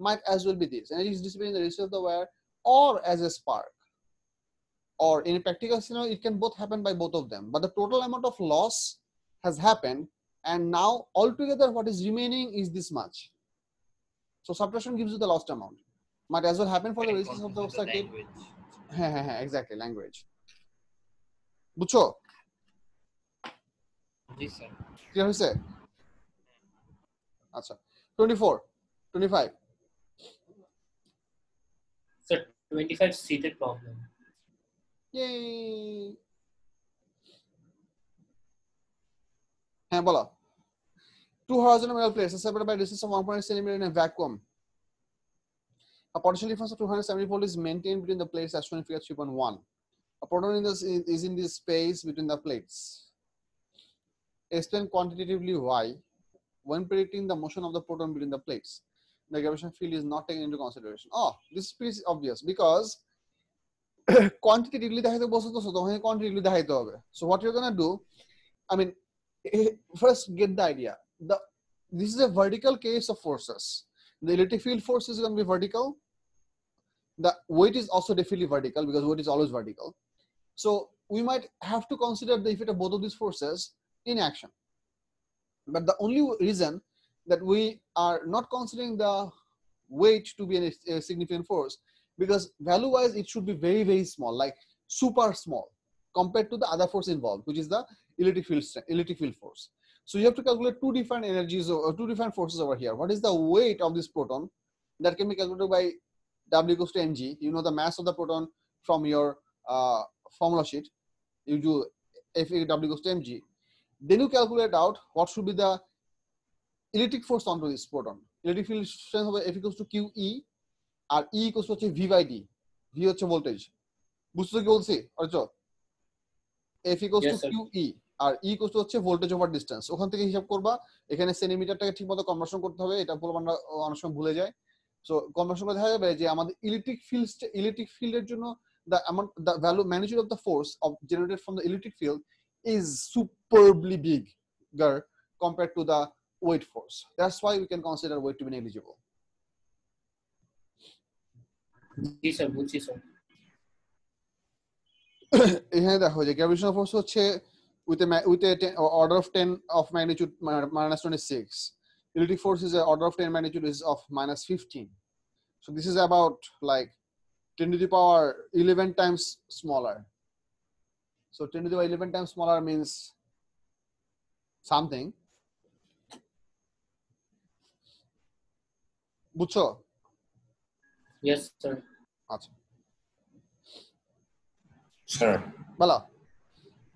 might as well be this energy is dissipated in the resistance of the wire or as a spark, or in a practical scenario it can both happen by both of them, but the total amount of loss has happened and now altogether what is remaining is this much. So subtraction gives you the lost amount. Might as well happen for the resistance of the circuit. Exactly, language. বুঝছো? জি sir clear হইছে? আচ্ছা 24 25 Sir, 25 seated problem. Yay! হ্যাঁ বলো। Two horizontal metal plates are separated by a distance of 1.8 cm in a vacuum. A potential difference of 270 volt is maintained between the plates as shown in figure 3.1. A proton is in this space between the plates. Explain quantitatively why, when predicting the motion of the proton between the plates, the gravitational field is not taken into consideration. Oh, this is pretty obvious because quantitatively দেখাইতে বলছো তো তখন quantitatively দেখাইতে হবে. So what you're gonna do, I mean, first get the idea. This is a vertical case of forces. The electric field force is going to be vertical. The weight is also definitely vertical because weight is always vertical. So we might have to consider the effect of both of these forces in action. But the only reason that we are not considering the weight to be a significant force because value-wise it should be very, very small, like super small compared to the other force involved, which is the electric field force. So you have to calculate two different energies or two different forces over here. What is the weight of this proton? That can be calculated by W equals to mg. You know the mass of the proton from your formula sheet. You do F W equals to mg. Then you calculate out what should be the electric force onto this proton. Electric field strength of F equals to QE, or E equals to V by D. V হচ্ছে voltage. বুঝছো কি বলছি? Orjo F equals to QE. আর E equal to হচ্ছে voltage over distance. ওখান থেকে হিসাব করবা, এখানে সেন্টিমিটারটাকে ঠিকমতো কনভার্সন করতে হবে, এটা বলবো আমরা অনেক সময় ভুলে যাই। সো কনভার্সন করে দেখা যাবে যে আমাদের ইলেকট্রিক ফিল্ডের জন্য the value magnitude of the force of generated from the electric field is superbly big, bigger compared to the weight force. That's why we can consider weight to be negligible. G sir বুঝছি sir এখানে দেখো যে gravitational force হচ্ছে with a order of 10 of magnitude minus 26. Electric force is an order of 10 magnitude is of minus 15. So this is about like 10 to the power 11 times smaller. So 10 to the power 11 times smaller means something. বুঝছো? Yes sir. আচ্ছা Sir, বলো।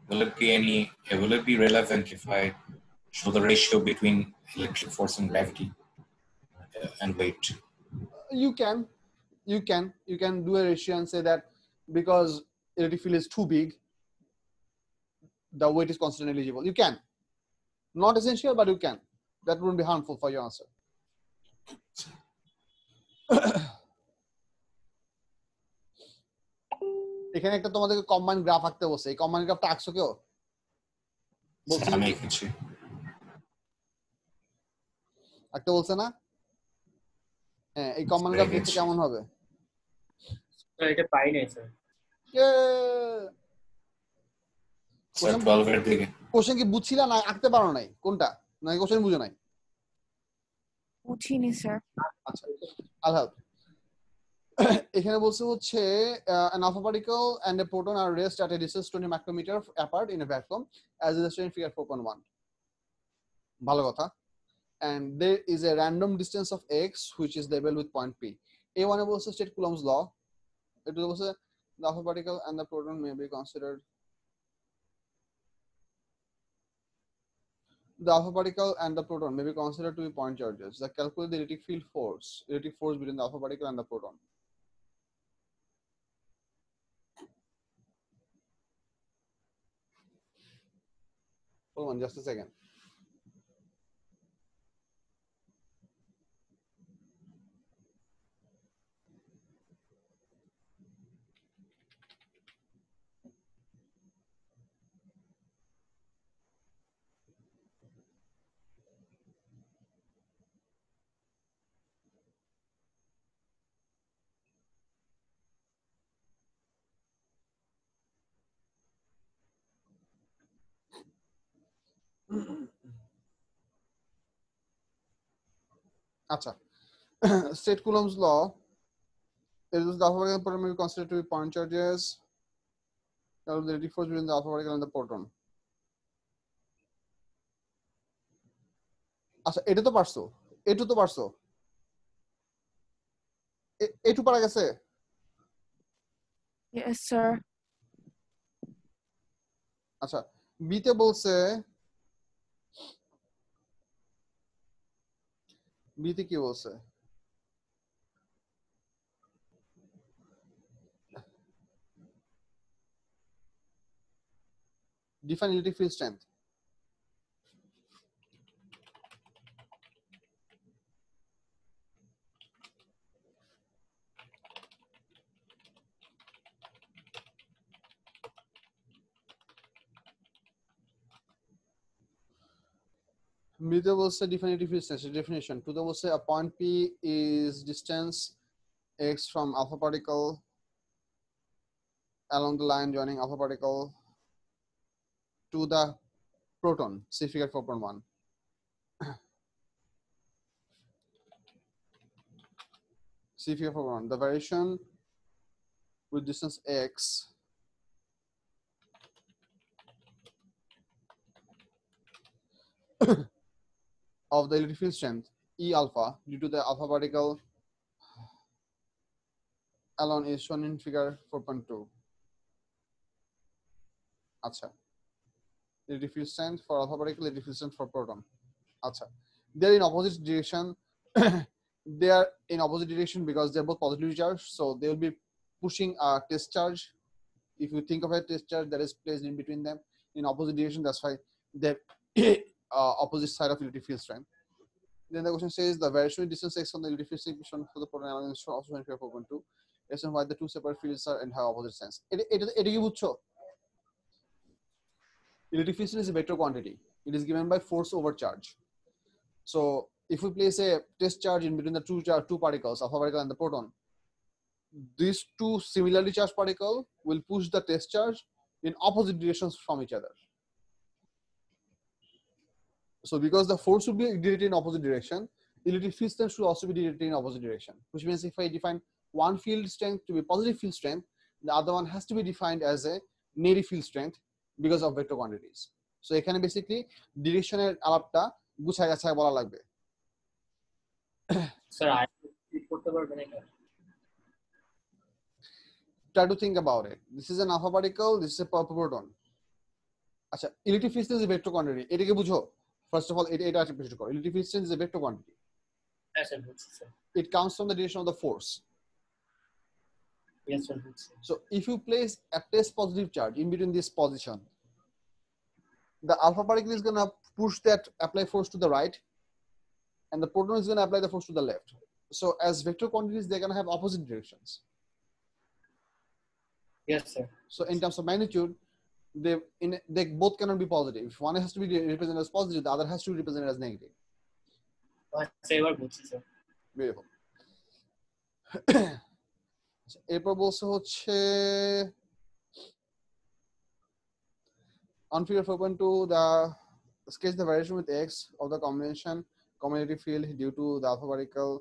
will it be relevant if I show the ratio between electric force and gravity and weight? You can do a ratio and say that because electric field is too big, the weight is considered negligible. You can, not essential, but you can. That wouldn't be harmful for your answer. এখানে একটা তোমাদেরকে combine graph আঁকতে বলছে। এই combine গ্রাফটা আঁকছো কেউ? আমি এঁকেছি। আঁকতে বলছে না? হ্যাঁ, এই কম্বাইন গ্রাফ দেখতে কেমন হবে? স্যার এটা পাই নাই স্যার। স্যার 12 এর দিকে। কোশ্চেন কি বুঝছিলা না আঁকতে পারো নাই? কোনটা? না কোশ্চেন বুঝো নাই? বুঝিনি স্যার। আচ্ছা, I'll help. এখানে বলছে হচ্ছে an alpha particle and a proton are raised at a distance 20 micrometer apart in a vacuum as illustrated in figure 4.1. ভালো কথা. And there is a random distance of x which is labeled with point p. A1 এ বলছে state Coulomb's law. It বলছে the alpha particle and the proton may be considered the alpha particle and the proton may be considered to be point charges. The calculate the electric field force, electric force between the alpha particle and the proton. Hold on, just a second. আচ্ছা, state Coulomb's law is the alpha particle and proton may be considered to be point charges. The electric force between the alpha particle and the proton. আচ্ছা, এটা তো পারছো, এটু তো পারছো, এটু পারা গেছে? Yes sir. আচ্ছা, বি তে বলছে বিতে কি বলছে? Define electric field strength. Mita will say definitive distance definition. To the will say a point P is distance x from alpha particle along the line joining alpha particle to the proton. See figure 4.1. See figure 4.1. The variation with distance x of the electric field strength E alpha due to the alpha particle alone is shown in figure 4.2. Acha. Electric field strength for alpha particle, electric field strength for proton. Acha. They are in opposite direction. They are in opposite direction because they are both positively charged. So they will be pushing a test charge. If you think of a test charge that is placed in between them in opposite direction, that's why they're opposite side of electric field strength. Then the question says the variation distance x on the electric field strength for the proton element is also in figure 4.2. Explain why the two separate fields are and have opposite signs. এটা কি বুঝছো? electrification is a vector quantity. It is given by force over charge. So if we place a test charge in between the two particles, alpha particle and the proton, these two similarly charged particles will push the test charge in opposite directions from each other. So because the force will be directed in opposite direction, electric field strength should also be directed in opposite direction, which means if I define one field strength to be positive field strength, the other one has to be defined as a negative field strength because of vector quantities. So এখানে basically direction এর আলাপটা গুছায় গাছায় বলা লাগবে। Sir আর repeat করতে পারবেন এটা? Try to think about it. This is an alpha particle, this is a proton. আচ্ছা, electric field strength is a vector quantity. এটাকে বুঝো। First of all, এটা appreciate করো। Electric field strength is a vector quantity. হ্যাঁ sir বুঝছি sir. It comes from the direction of the force. Yes sir, বুঝছি। So if you place a test positive charge in between this position, the alpha particle is going to push that apply force to the right, and the proton is going to apply the force to the left. So as vector quantities, they're going to have opposite directions. Yes sir. So in terms of magnitude, they both cannot be positive. If one has to be represented as positive, the other has to be represented as negative. এবার বুঝছি sir. Beautiful. এরপর বলছে হচ্ছে on figure 4.2, the sketch the variation with x of the commutative field due to the alpha particle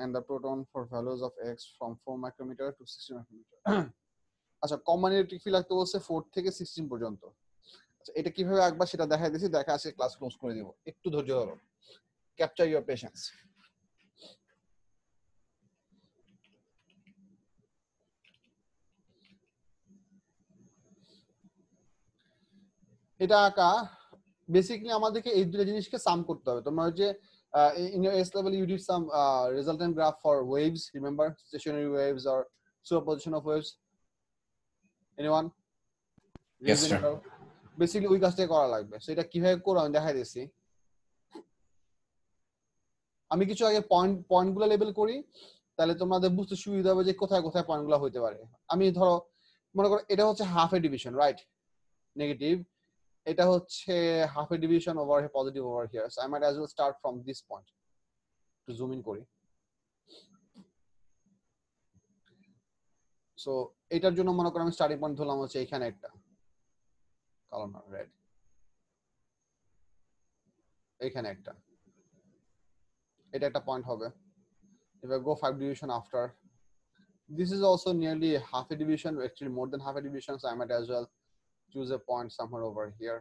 and the proton for values of x from 4 micrometer to 16 micrometer. আচ্ছা, কম্বিনেটরিক field আঁকতে বলছে 4 থেকে 16 পর্যন্ত। আচ্ছা, এটা কিভাবে আঁকবা সেটা দেখাই দিয়েছি, দেখা আছে ক্লাস ক্লোজ করে দিব। একটু ধৈর্য ধরো, ক্যাপচার ইওর পেশেন্স। এটা আঁকা বেসিক্যালি আমাদেরকে এই দুটো জিনিসকে সাম করতে হবে। তোমরা যে in your S level you did some resultant graph for waves, remember stationary waves or superposition of waves? Anyone? Yes sir. Basically ওই কাজটাই করা লাগবে। সো এটা কিভাবে করব আমি দেখাই দিচ্ছি। আমি কিছু আগে পয়েন্টগুলো লেবেল করি, তাহলে তোমাদের বুঝতে সুবিধা হবে যে কোথায় কোথায় পয়েন্টগুলো হতে পারে। আমি ধরো মনে করো এটা হচ্ছে half a division, right? Negative. এটা হচ্ছে half a division over here positive over here. So I might as well start from this point. একটু জুম ইন করি। সো এটার জন্য মনে করো আমি স্টার্টিং পয়েন্ট ধরলাম হচ্ছে এখানে একটা, কালো না রেড, এখানে একটা, এটা একটা পয়েন্ট হবে। If I go 5 division after, this is also nearly half a division, actually more than half a division, so I might as well choose a point somewhere over here.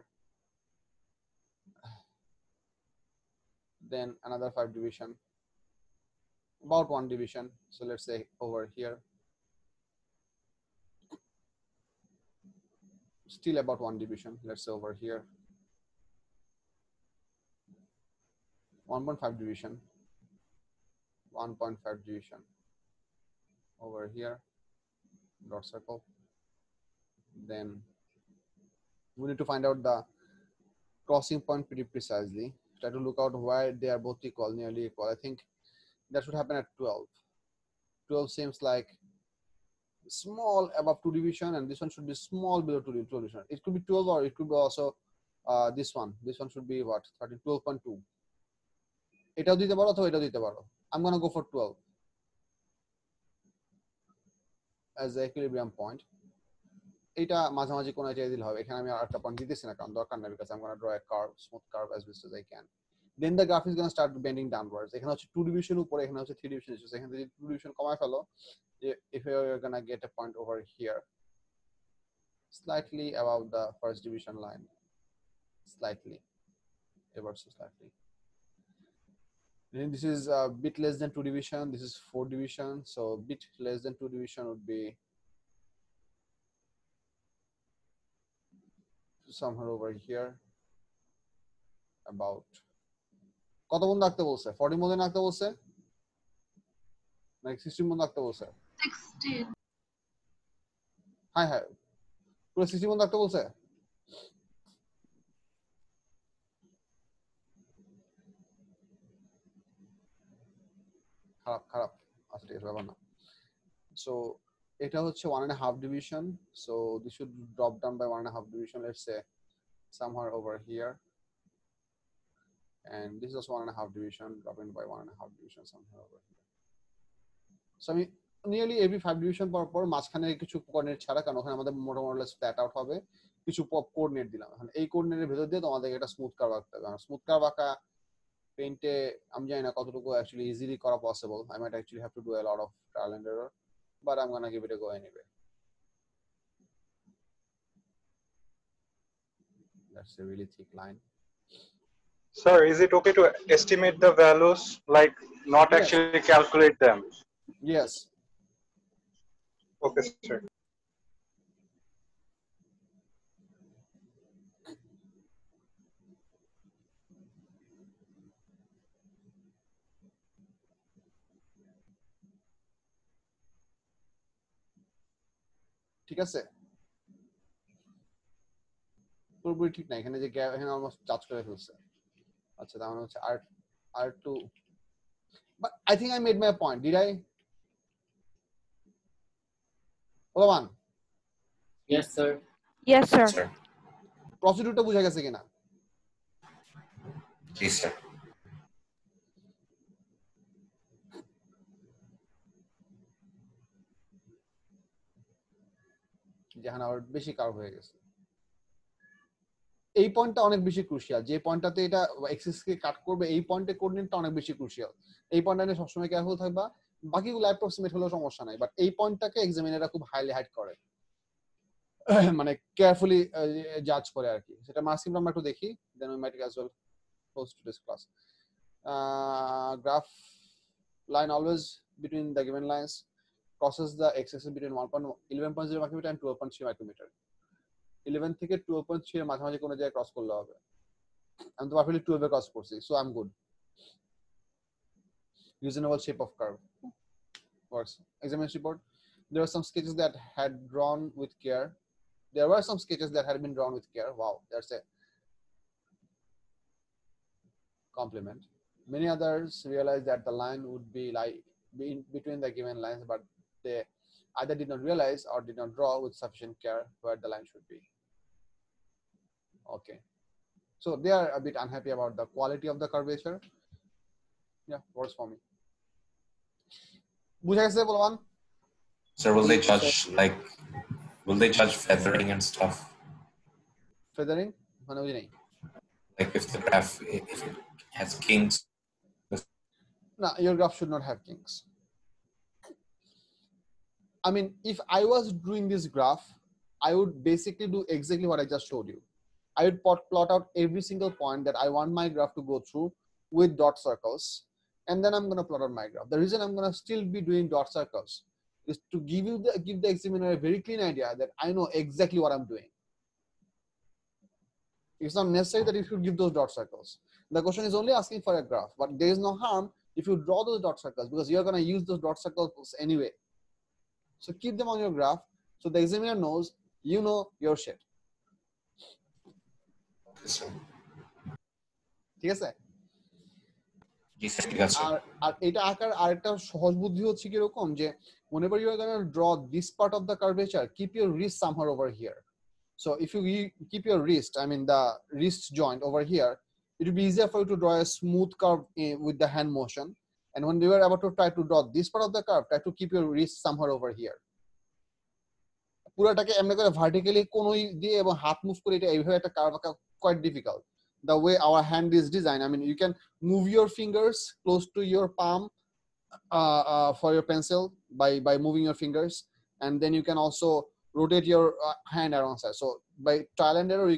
Then another 5 division, about 1 division, so let's say over here, still about 1 division, let's say over here, 1.5 division, 1.5 division over here, dot circle. Then we need to find out the crossing point pretty precisely. Try to look out why they are both equal, nearly equal. I think that should happen at 12. 12 seems like small above 2 division, and this one should be small below 2 division. It could be 12, or it could be also this one. This one should be what? 13, 12.2. এটাও দিতে পারো অথবা এটাও দিতে পারো। I'm gonna go for 12 as the equilibrium point. এটা মাঝামাঝি কোন এটা দিলে হবে। এখানে আমি আরেকটা পয়েন্ট দিতেছি না কারণ দরকার নাই, because I'm gonna draw a curve, smooth curve as best as I can. Then the graph is gonna start bending downwards. এখানে হচ্ছে 2 ডিভিশন উপরে, এখানে হচ্ছে 3 ডিভিশন। এখানে যদি 2 ডিভিশন কমায় ফেলো, if you're gonna get a point over here slightly above the first division line, slightly, ever so slightly. Then this is a bit less than 2 division, this is 4 division, so bit less than 2 division would be somewhere over here, about কত বন্ধ আঁকতে বলছে? 40 মধ্যে আঁকতে বলছে নাকি 16 মধ্যে আঁকতে বলছে? 16। হ্যাঁ পুরো 16 মধ্যে আঁকতে বলছে? খারাপ আচ্ছা ঠিক আছে, ব্যাপার না। সো এটা হচ্ছে 1.5 division, so this should drop down by 1.5 division, let's say somewhere over here, and this is also 1.5 division, dropping by 1.5 division somewhere over here. So আমি nearly every 5 division পর মাঝখানে কিছু কোঅর্ডিনেট ছাড়া, কারণ ওখানে আমাদের মোটামুটি ফ্ল্যাট আউট হবে, কিছু কোঅর্ডিনেট দিলাম। এখন এই কোঅর্ডিনেটের ভেতর দিয়ে তোমাদের এটা স্মুথ কার্ভ আঁকতে হবে। কারণ স্মুথ কার্ভ আঁকা পেইন্টে আমি জানি না কতটুকু অ্যাকচুয়ালি ইজিলি করা possible. I might actually have to do a lot of trial and error, but I'm gonna give it a go anyway. That's a really thick line. Sir, is it okay to estimate the values, like not Yes. actually calculate them? Yes. Okay, sir. ঠিক আছে, পুরোপুরি ঠিক না, এখানে যে gap এখানে almost touch করে ফেলছে। আচ্ছা, তার মানে হচ্ছে R2, but I think I made my point. Did I? Olaman? Yes, sir. Yes, sir. প্রসিডিউরটা বুঝা গেছে কিনা? জি স্যার। যেখানে আবার বেশি কার্ভ হয়ে গেছে। এই পয়েন্টটা অনেক বেশি ক্রুশিয়াল, যে পয়েন্টটাতে এটা এক্সিস কে কাট করবে, এই পয়েন্টে কোঅর্ডিনেটটা অনেক বেশি ক্রুশিয়াল। এই পয়েন্টটা নিয়ে সবসময় কেয়ারফুল থাকবা। বাকিগুলো অ্যাপ্রক্সিমেট হলেও সমস্যা নাই, বাট এই পয়েন্টটাকে এক্সামিনাররা খুব হাইলি হাইড করে, মানে কেয়ারফুলি জাজ করে আর কি। সেটা মার্কস আমরা একটু দেখি, then we might as well close to this class. Graph line always between the given lines crosses the x-axis between 11.0 micrometer and 12.3 micrometer. 11 থেকে 12.3 এর মাঝামাঝি কোনো জায়গায় ক্রস করলে হবে। আমি তো পারফেক্টলি 12 এ ক্রস করছি, so I am good. Reasonable shape of curve works. Examination report. There were some sketches that had drawn with care. There were some sketches that had been drawn with care. Wow, that's a compliment. Many others realized that the line would be in between the given lines, but they either did not realize or did not draw with sufficient care where the line should be. Okay, so they are a bit unhappy about the quality of the curvature. Yeah, works for me. বুঝা গেছে বলবান? Sir, will they judge feathering and stuff? Feathering? মানে বুঝি নাই। Like if the graph, if it has kinks. No, your graph should not have kinks. I mean, if I was doing this graph, I would basically do exactly what I just showed you. I would plot out every single point that I want my graph to go through with dot circles, and then I'm going to plot out my graph. The reason I'm going to still be doing dot circles is to give the examiner a very clean idea that I know exactly what I'm doing. It's not necessary that you should give those dot circles. The question is only asking for a graph, but there is no harm if you draw those dot circles, because you're going to use those dot circles anyway. So keep them on your graph so the examiner knows you know your shit. ঠিক আছে? আর এটা আকার আরেকটা সহজ বুদ্ধি হচ্ছে কি রকম, যে whenever you are going to draw this part of the curvature, keep your wrist somewhere over here. So if you keep your wrist, I mean the wrist joint over here, it will be easier for you to draw a smooth curve with the hand motion. And when you are about to try to draw this part of the curve, try to keep your wrist somewhere over here. পুরোটাকে এমনি করে vertically কোনই দিয়ে এবং হাত move করে এটা এইভাবে একটা curve আঁকা quite difficult. The way our hand is designed, I mean, you can move your fingers close to your palm for your pencil by moving your fingers, and then you can also rotate your hand around side. So by trial and error,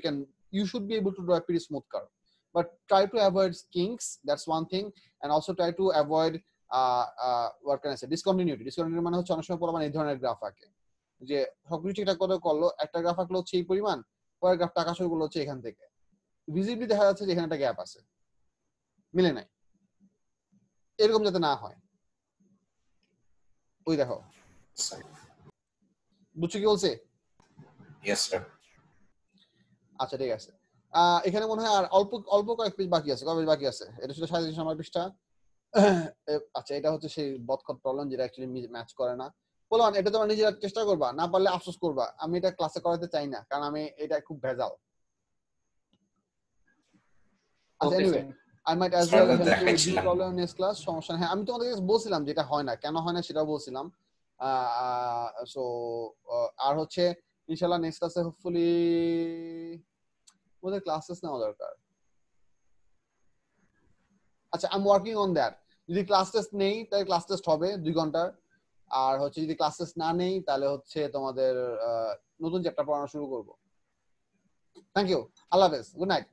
you should be able to draw a pretty smooth curve. But try to avoid kinks. That's one thing, and also try to avoid what can I say? Discontinuity. Discontinuity মানে হচ্ছে অনেক সময় পড়া মানে এই ধরনের graph আঁকে, যে সবকিছু ঠিকঠাক করে করলো, একটা গ্রাফ আঁকলো হচ্ছে এই পরিমাণ, পরের গ্রাফটা আঁকা শুরু করলো হচ্ছে এখান থেকে, ভিজিবলি দেখা যাচ্ছে যে এখানে একটা গ্যাপ আছে, মিলে নাই। এরকম যাতে না হয়। ওই দেখো, বুঝছো কি বলছে? Yes, sir. আচ্ছা ঠিক আছে। এখানে মনে হয় আর অল্প কয়েক পেজ বাকি আছে। কয় পেজ বাকি আছে? এটা ছিল 37 নম্বর পৃষ্ঠা। আচ্ছা, এটা হচ্ছে সেই বদখত প্রবলেম যেটা অ্যাকচুয়ালি ম্যাচ করে না। বললাম এটা তোমরা নিজেরা চেষ্টা করবা, না পারলে আফসোস করবা। আমি এটা ক্লাসে করাতে চাই না, কারণ আমি এটা খুব ভেজাল। আচ্ছা Okay, anyway sir. I might as Sir, well that have to দেখাচ্ছি do না। problem next class সমস্যা নেই আমি তোমাদের কাছে বলছিলাম যেটা হয় না কেন হয় না সেটা বলছিলাম সো আর হচ্ছে ইনশাআল্লাহ নেক্সট ক্লাসে হোপফুলি ওদের ক্লাসেস নেওয়া দরকার আচ্ছা I am working on that যদি ক্লাস টেস্ট নেই তাহলে ক্লাস টেস্ট হবে 2 ঘন্টার আর হচ্ছে যদি ক্লাস টেস্ট না নেই তাহলে হচ্ছে তোমাদের নতুন চ্যাপ্টার পড়ানো শুরু করব থ্যাংক ইউ আল্লাহ হাফেজ গুড নাইট